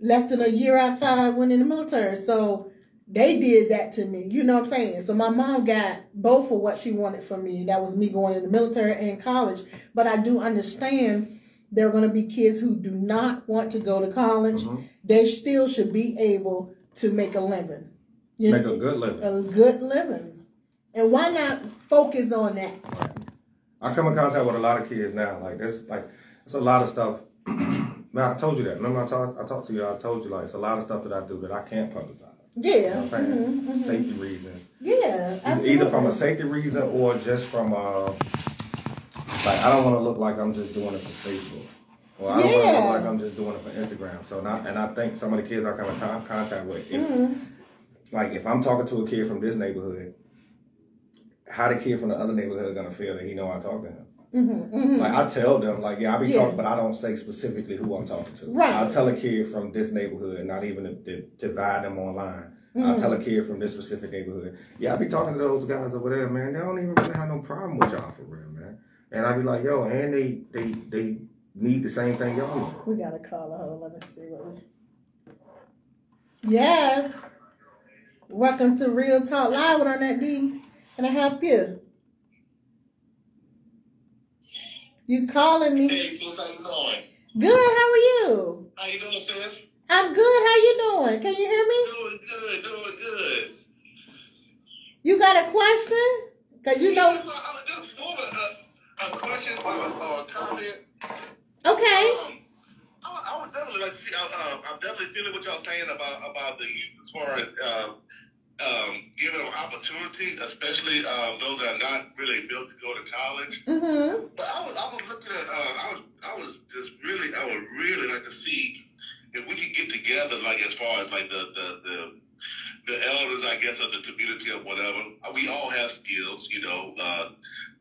less than a year after I went in the military. So they did that to me. You know what I'm saying? So my mom got both of what she wanted from me. That was me going in the military and college. But I do understand there are going to be kids who do not want to go to college. Mm-hmm. They still should be able to make a living. Make a good living. A good living. And why not focus on that? I come in contact with a lot of kids now. Like there's a lot of stuff. Man, I told you that. Remember I talked to you. I told you like it's a lot of stuff that I do that I can't publicize. Yeah. You know what I'm saying? Safety reasons. Yeah, absolutely. Either from a safety reason or just from like I don't want to look like I'm just doing it for Facebook. Or I don't want to look like I'm just doing it for Instagram. So I think some of the kids I come in contact with, if I'm talking to a kid from this neighborhood, how the kid from the other neighborhood gonna feel that he know I talk to him? Like I tell them, like I be talking, but I don't say specifically who I'm talking to. Right. I'll tell a kid from this neighborhood, not even to divide them online. I'll tell a kid from this specific neighborhood. Yeah, I be talking to those guys over there, man. They don't even really have no problem with y'all for real, man. And I be like, yo, and they need the same thing y'all need. We got a caller. Hold on, let me see what we. Yes. Welcome to Real Talk Live with Arnette D. Can I help you? You calling me? Hey, sis, how you doing? Good. How are you? How you doing, sis? I'm good. How you doing? Can you hear me? Doing good, doing good. You got a question? Cause you know. Yes, I just want a question or a comment. Okay. I would definitely like to see. I'm definitely feeling what y'all saying about the youth as far as giving them opportunity, especially those that are not really built to go to college. But I was looking at I would really like to see if we could get together, like as far as like the elders, I guess, of the community or whatever. We all have skills, you know,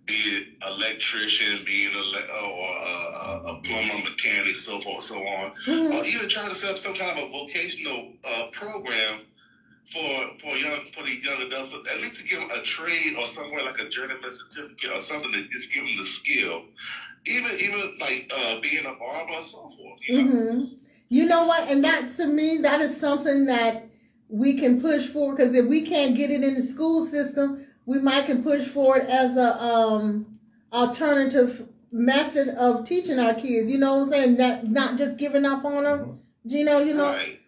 be it electrician, being a plumber, mechanic, so forth and so on, or even trying to set up some kind of a vocational program for these young adults, at least to give them a trade or somewhere like a journeyman certificate or something that just give them the skill, even like being a barber or so forth. You know? You know what? And that, to me, that is something that we can push for, because if we can't get it in the school system, we might can push for it as a alternative method of teaching our kids. You know what I'm saying? That not just giving up on them. You know. Right.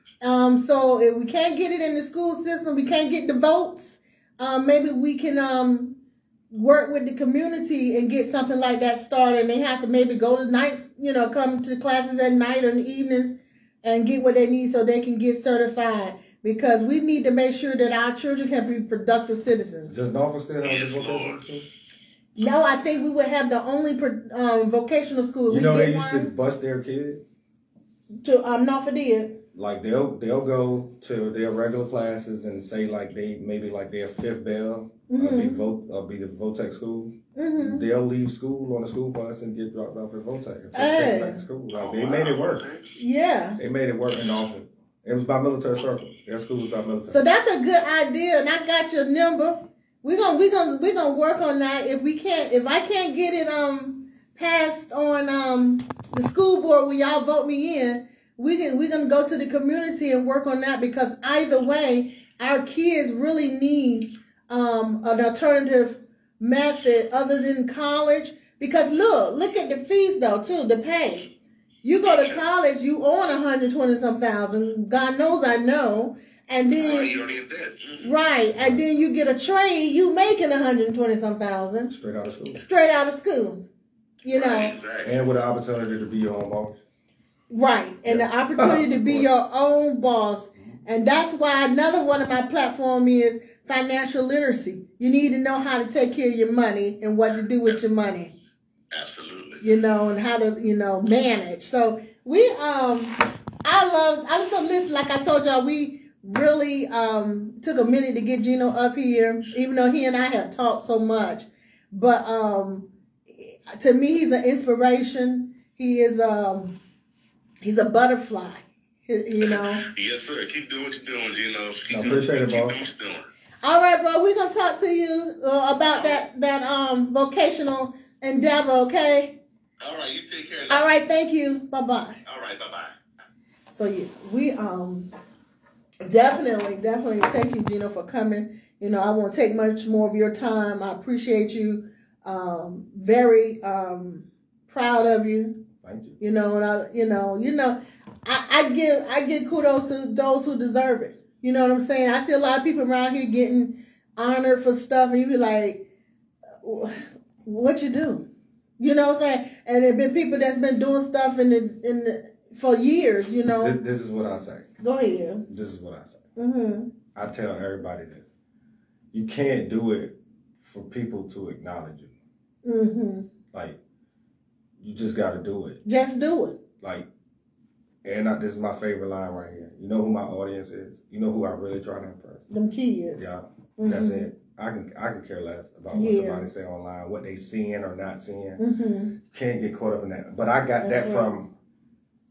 So if we can't get it in the school system, we can't get the votes. Maybe we can work with the community and get something like that started. And they have to maybe go to nights, come to classes at night or in the evenings and get what they need so they can get certified. Because we need to make sure that our children can be productive citizens. Does Norfolk still have this vocational school? No, I think we would have the only vocational school. You know, they used to bus their kids. To Norfolk did. Like they'll go to their regular classes and say like their fifth bell be the Votech school. They'll leave school on the school bus and get dropped off at Votech and take back to school. Like they made it work. Yeah, they made it work in Norfolk. It was by military circle. Their school was by military. So that's a good idea, and I got your number. We're gonna work on that. If I can't get it passed on the school board when y'all vote me in, we're gonna go to the community and work on that, because either way, our kids really need an alternative method other than college. Because look at the fees though too, the pay. You go to college, you own $120,000. God knows I know. And then right, and then you get a trade, you making $120,000. Straight out of school. You know. Right, exactly. And with the opportunity to be your own boss. Right. And the opportunity to be your own boss. And that's why another one of my platform is financial literacy. You need to know how to take care of your money and what to do with your money. Absolutely. And how to, manage. So listen, like I told y'all, we really took a minute to get Gino up here, even though he and I have talked so much. But to me, he's an inspiration. He is he's a butterfly, Yes, sir. Keep doing what you're doing, Gino. I appreciate it, boss. All right, bro. We're gonna talk to you about that vocational endeavor, okay? All right, you take care. All right, thank you. Bye-bye. All right, bye-bye. So yeah, we definitely thank you, Gino, for coming. I won't take much more of your time. I appreciate you. Very proud of you. Thank you. And I give kudos to those who deserve it. You know what I'm saying? I see a lot of people around here getting honored for stuff, and you be like, what you do? You know what I'm saying? And there been people that's been doing stuff for years, you know. This is what I say. Go ahead. This is what I say. Mm-hmm. I tell everybody this. You can't do it for people to acknowledge you. Mm-hmm. Like, you just got to do it. Just do it. Like, and this is my favorite line right here. You know who my audience is? You know who I really try to impress? Them kids. Yeah, Mm-hmm. that's it. I can care less about what somebody say online, what they seeing or not seeing. Mm-hmm. Can't get caught up in that. But I got that from,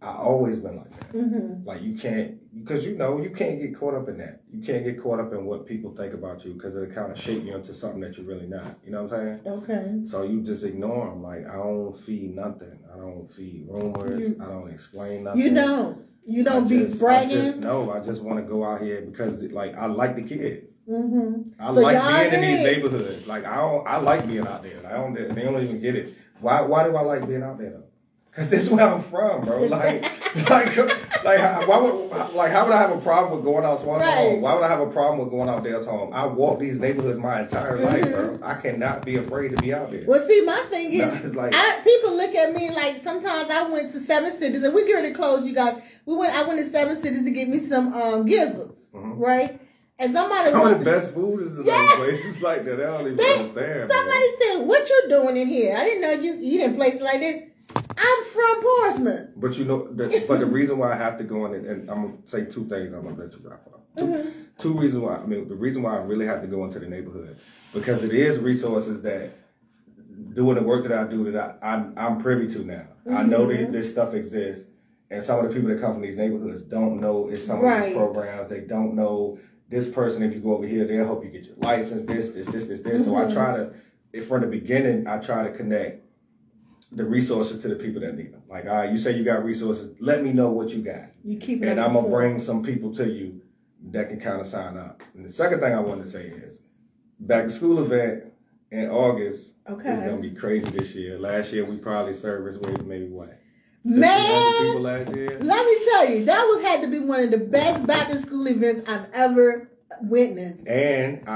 I always been like that. Mm-hmm. Like you can't, because you can't get caught up in that. You can't get caught up in what people think about you because it'll kind of shape you into something that you're really not. You know what I'm saying? Okay. So you just ignore them. Like, I don't feed nothing. I don't feed rumors. I don't explain nothing. You don't. You don't be bragging? I just want to go out here because, like, I like the kids. Mm-hmm. I like being in these neighborhoods. Like, I like being out there. They don't even get it. Why do I like being out there, though? Because this is where I'm from, bro. How would I have a problem with going out Swanson's home? Why would I have a problem with going out Dale's home? I walk these neighborhoods my entire life, bro. I cannot be afraid to be out there. Well, see, my thing is, people look at me like sometimes I went to 7 cities, and we get ready to close, you guys. I went to 7 cities to get me some gizzards, right? And some of the best food is in those places like that. I don't even understand. Somebody said, "What you doing in here? I didn't know you eat in places like this." I'm from Portsmouth. But but the reason why I have to go in, and I'm going to say 2 things, I'm going to let you wrap up. Two reasons why, the reason why I really have to go into the neighborhood, because it is resources that, doing the work that I do, that I'm privy to now. I know that this stuff exists, and some of the people that come from these neighborhoods don't know it's some of these programs. They don't know this person, if you go over here, they'll help you get your license, this. So I try to, from the beginning, I try to connect the resources to the people that need them. Like, all right, you say you got resources, let me know what you got. You keep and I'm going to bring some people to you that can kind of sign up. And the second thing I want to say is, back to school event in August is going to be crazy this year. Last year, we probably serviced maybe what? Man, people last year. Let me tell you, that had to be one of the best back to school events I've ever witnessed. And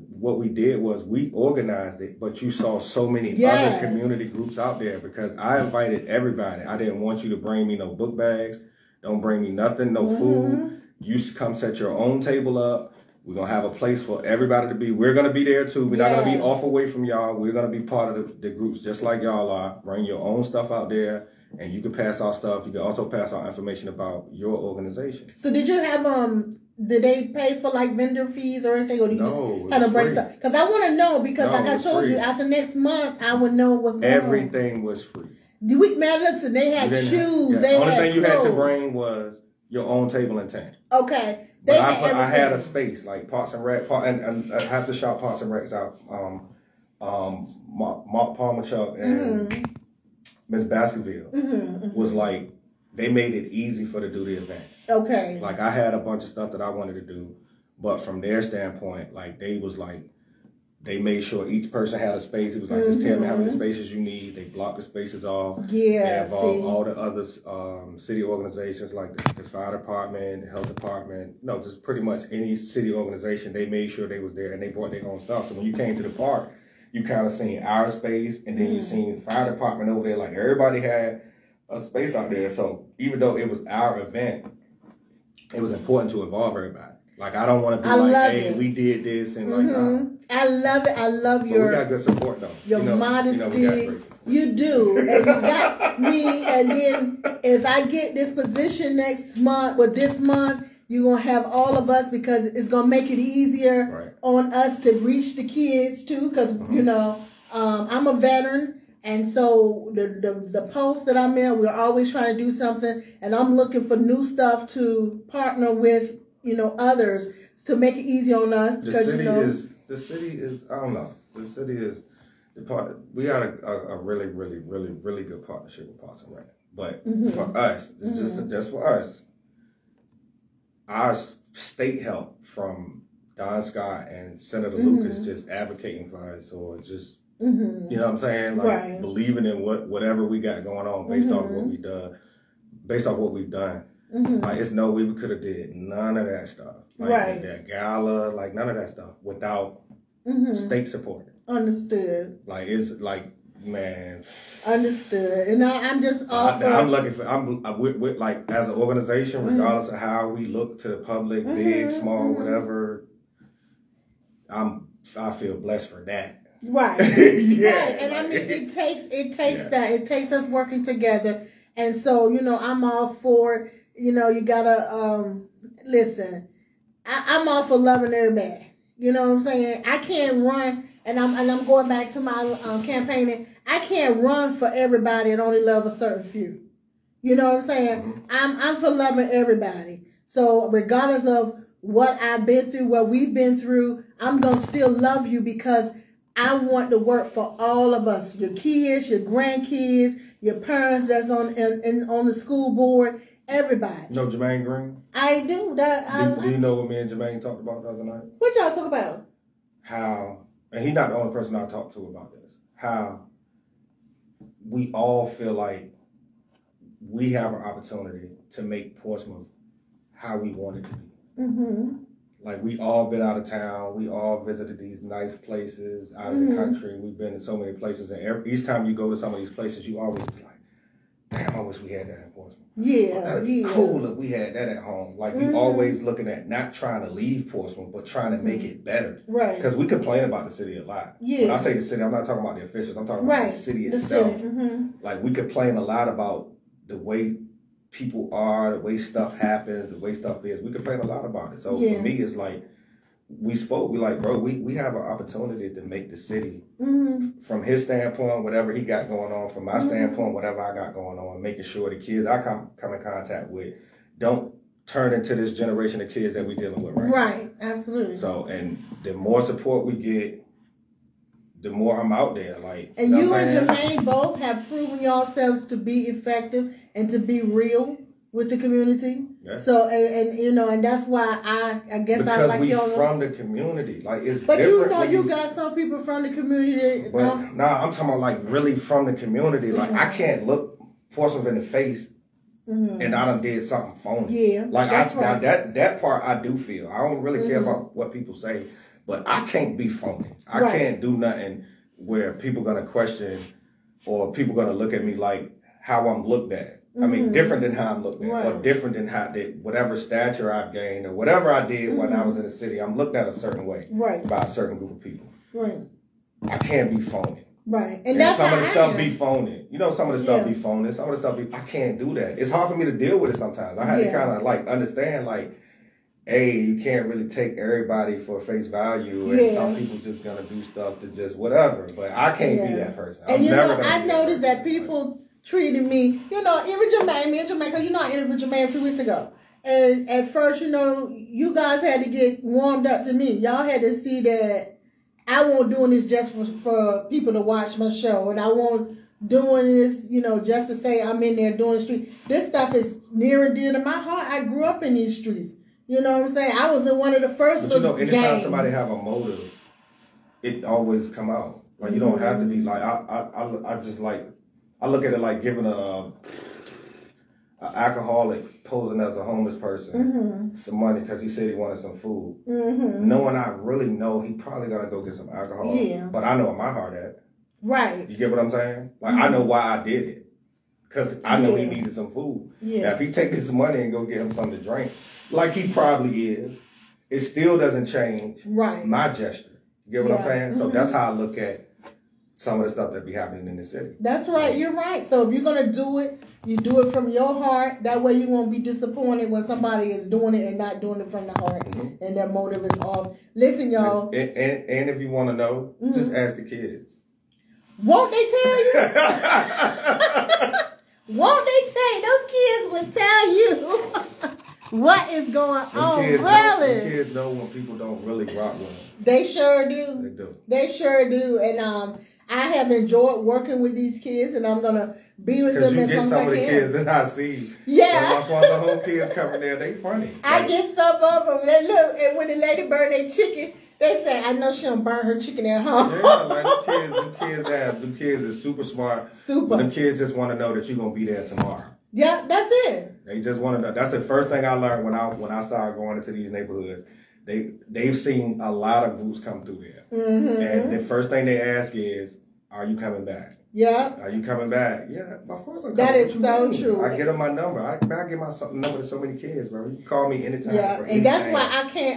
what we did was we organized it, but you saw so many other community groups out there because I invited everybody. I didn't want you to bring me no book bags. Don't bring me nothing, no food. You come set your own table up. We're going to have a place for everybody to be. We're going to be there too. We're not going to be off away from y'all. We're going to be part of the groups just like y'all are. Bring your own stuff out there. And you can pass out stuff. You can also pass out information about your organization. So did you have did they pay for like vendor fees or anything, or did you just kind of break stuff? Because I want to know, because like I told you, after next month I would know what's going on. Everything was free. Listen, they had shoes. They only had thing you clothes. had to bring was your own table and tent. Okay. But I had a space like Parks and Rec, and I have to shout Parks and Recs out. Mark Palmerchuck and Miss Baskerville was like, they made it easy for to do the event. Okay. Like, I had a bunch of stuff that I wanted to do, but from their standpoint, like, they made sure each person had a space. It was like, just tell me how many spaces you need. They blocked the spaces off. Yeah. They involved all the other city organizations like the fire department, the health department. No, just pretty much any city organization. They made sure they was there, and they brought their own stuff. So when you came to the park, you kind of seen our space, and then you seen the fire department over there. Like, everybody had a space out there. So even though it was our event, it was important to involve everybody. Like, I don't want to be hey, we did this, and like, I love it. I love your. We got good support though. Your modesty. You do, and you got me. And then if I get this position next month or this month, you're gonna have all of us, because it's gonna make it easier on us to reach the kids too. Because I'm a veteran. And so the post that I'm in, we're always trying to do something, and I'm looking for new stuff to partner with, others to make it easy on us. The city is I don't know. The city is we got a really, really, really, really good partnership with Parks and Rec. But for us, it's just for us, our state help from Don Scott and Senator Lucas just advocating for us, or just you know what I'm saying? Like, believing in whatever we got going on based off what we've done. Like, it's no way we could have did none of that stuff. Like, that gala, like, none of that stuff without state support. Understood. Like, it's like, man. Understood. And I'm just offer. I'm looking for, with, like, as an organization, regardless of how we look to the public, big, small, whatever, I feel blessed for that. Right. Yeah. Right. And like, I mean, it takes that. It takes us working together. And so, you know, I'm all for, you know, you gotta, listen, I'm all for loving everybody. You know what I'm saying? I can't run, and I'm going back to my campaigning. I can't run for everybody and only love a certain few. You know what I'm saying? I'm for loving everybody. So regardless of what I've been through, what we've been through, I'm going to still love you because I want to work for all of us, your kids, your grandkids, your parents that's on the school board, everybody. You know Jermaine Green? I do. Do you know what me and Jermaine talked about the other night? What y'all talk about? How, and he's not the only person I talked to about this, how we all feel like we have an opportunity to make Portsmouth how we want it to be. Like, we all been out of town. We all visited these nice places out of the country. We've been in so many places. And each time you go to some of these places, you always be like, damn, I wish we had that in Portsmouth. Yeah, that'd be cool if we had that at home. Like, we always looking at not trying to leave Portsmouth, but trying to make it better. Right. Because we complain about the city a lot. Yeah. When I say the city, I'm not talking about the officials. I'm talking about the city itself. Like, we complain a lot about the way people are, the way stuff happens, the way stuff is. We complain a lot about it. So for me, it's like, we like, bro, we have an opportunity to make the city, from his standpoint, whatever he got going on, from my standpoint, whatever I got going on, making sure the kids I come in contact with don't turn into this generation of kids that we're dealing with right now. Right, absolutely. So, and the more support we get, the more I'm out there. Like, and you and Jermaine both have proven yourselves to be effective and to be real with the community. Yeah. So, and you know, and that's why I guess because I like we y'all from the community. Like, it's but different. You know, you got some people from the community. But I'm talking about like really from the community. Like, I can't look Portsmouth in the face and I done did something phony. Yeah, like now that part I do feel. I don't really care about what people say, but I can't be phony. I can't do nothing where people gonna question or people gonna look at me like how I'm looked at. I mean, different than how I'm looked at, or different than how whatever stature I've gained, or whatever I did when I was in the city. I'm looked at a certain way by a certain group of people. Right. I can't be phony. Right. And that's some of the stuff be phony. You know, some of the stuff be phony. Some of the stuff I can't do that. It's hard for me to deal with it sometimes. I had to kind of like understand, like, hey, you can't really take everybody for face value, and some people just gonna do stuff to just whatever. But I can't be that person. And you know, I noticed that people treated me, you know, even Jermaine, me and Jermaine, because you know I interviewed Jermaine a few weeks ago. And at first, you know, you guys had to get warmed up to me. Y'all had to see that I wasn't doing this just for people to watch my show. And I wasn't doing this, you know, just to say I'm in there doing the street. This stuff is near and dear to my heart. I grew up in these streets. You know what I'm saying? I was in one of the first little gangs. You know, anytime somebody have a motive, it always come out. Like, you don't have to be like, I just like, I look at it like giving a alcoholic posing as a homeless person some money because he said he wanted some food. Knowing I really know he probably gonna go get some alcohol. Yeah. But I know in my heart that. Right. You get what I'm saying? Like, I know why I did it. Because I know he needed some food. Yeah. Now, if he take this money and go get him something to drink, like he probably is, it still doesn't change my gesture. You get what I'm saying? So that's how I look at some of the stuff that be happening in the city. That's right. You're right. So if you're going to do it, you do it from your heart. That way you won't be disappointed when somebody is doing it and not doing it from the heart and their motive is off. Listen, y'all. And if you want to know, just ask the kids. Won't they tell you? Won't they tell you? Those kids will tell you what is going on. Really? The kids know when people don't really rock with them. They sure do. They do. They sure do. And I have enjoyed working with these kids, and I'm gonna be with them as long as I can. Some of the kids that I see. Yeah. Some of the whole kids coming there, they funny. I get some of them. They look, and when the lady burn their chicken, they say, "I know she don't burn her chicken at home." Yeah, like them kids is super smart. Super. Them kids just want to know that you're gonna be there tomorrow. Yeah, that's it. They just want to know. That's the first thing I learned when I started going into these neighborhoods. They've seen a lot of groups come through there, and the first thing they ask is, "Are you coming back?" Yeah. Are you coming back? Yeah, of course I'm coming. That is so true. I get them my number. I get my number to so many kids, bro. You can call me anytime. Yeah, and that's why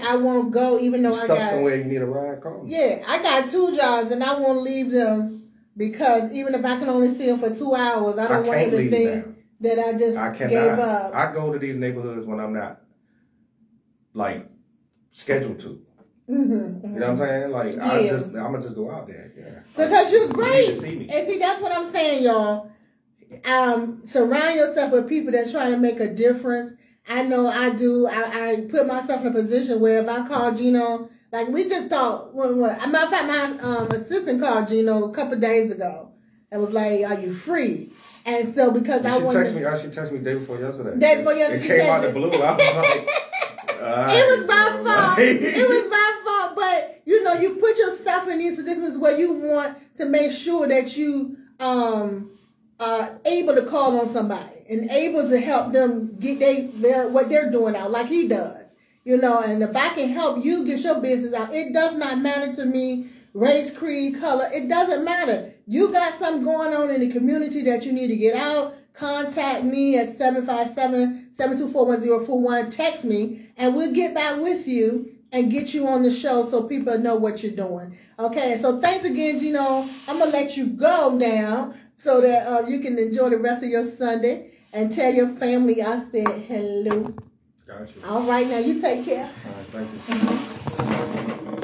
I won't go, even though I got somewhere you need a ride. Call me. Yeah, I got 2 jobs, and I won't leave them because even if I can only see them for 2 hours, I don't want them to think that I just gave up. I go to these neighborhoods when I'm not like scheduled to. You know what I'm saying? Like I'm gonna just go out there. Yeah. So because you're great, you see me. And see that's what I'm saying, y'all. Surround yourself with people that's trying to make a difference. I know I do. I put myself in a position where if I call Gino, like we just thought. As a matter of fact, my assistant called Gino a couple of days ago and was like, "Are you free?" And so because she texted me day before yesterday. Day before yesterday, it came out of the blue. I was like. It was my fault. It was my fault. But you know, you put yourself in these predicaments where you want to make sure that you are able to call on somebody and able to help them get what they're doing out, like he does. You know, and if I can help you get your business out, it does not matter to me, race, creed, color. It doesn't matter. You got something going on in the community that you need to get out. Contact me at 757-724-1041. Text me, and we'll get back with you and get you on the show so people know what you're doing. Okay, so thanks again, Gino. I'm going to let you go now so that you can enjoy the rest of your Sunday and tell your family I said hello. Gotcha. All right, now you take care. All right, thank you.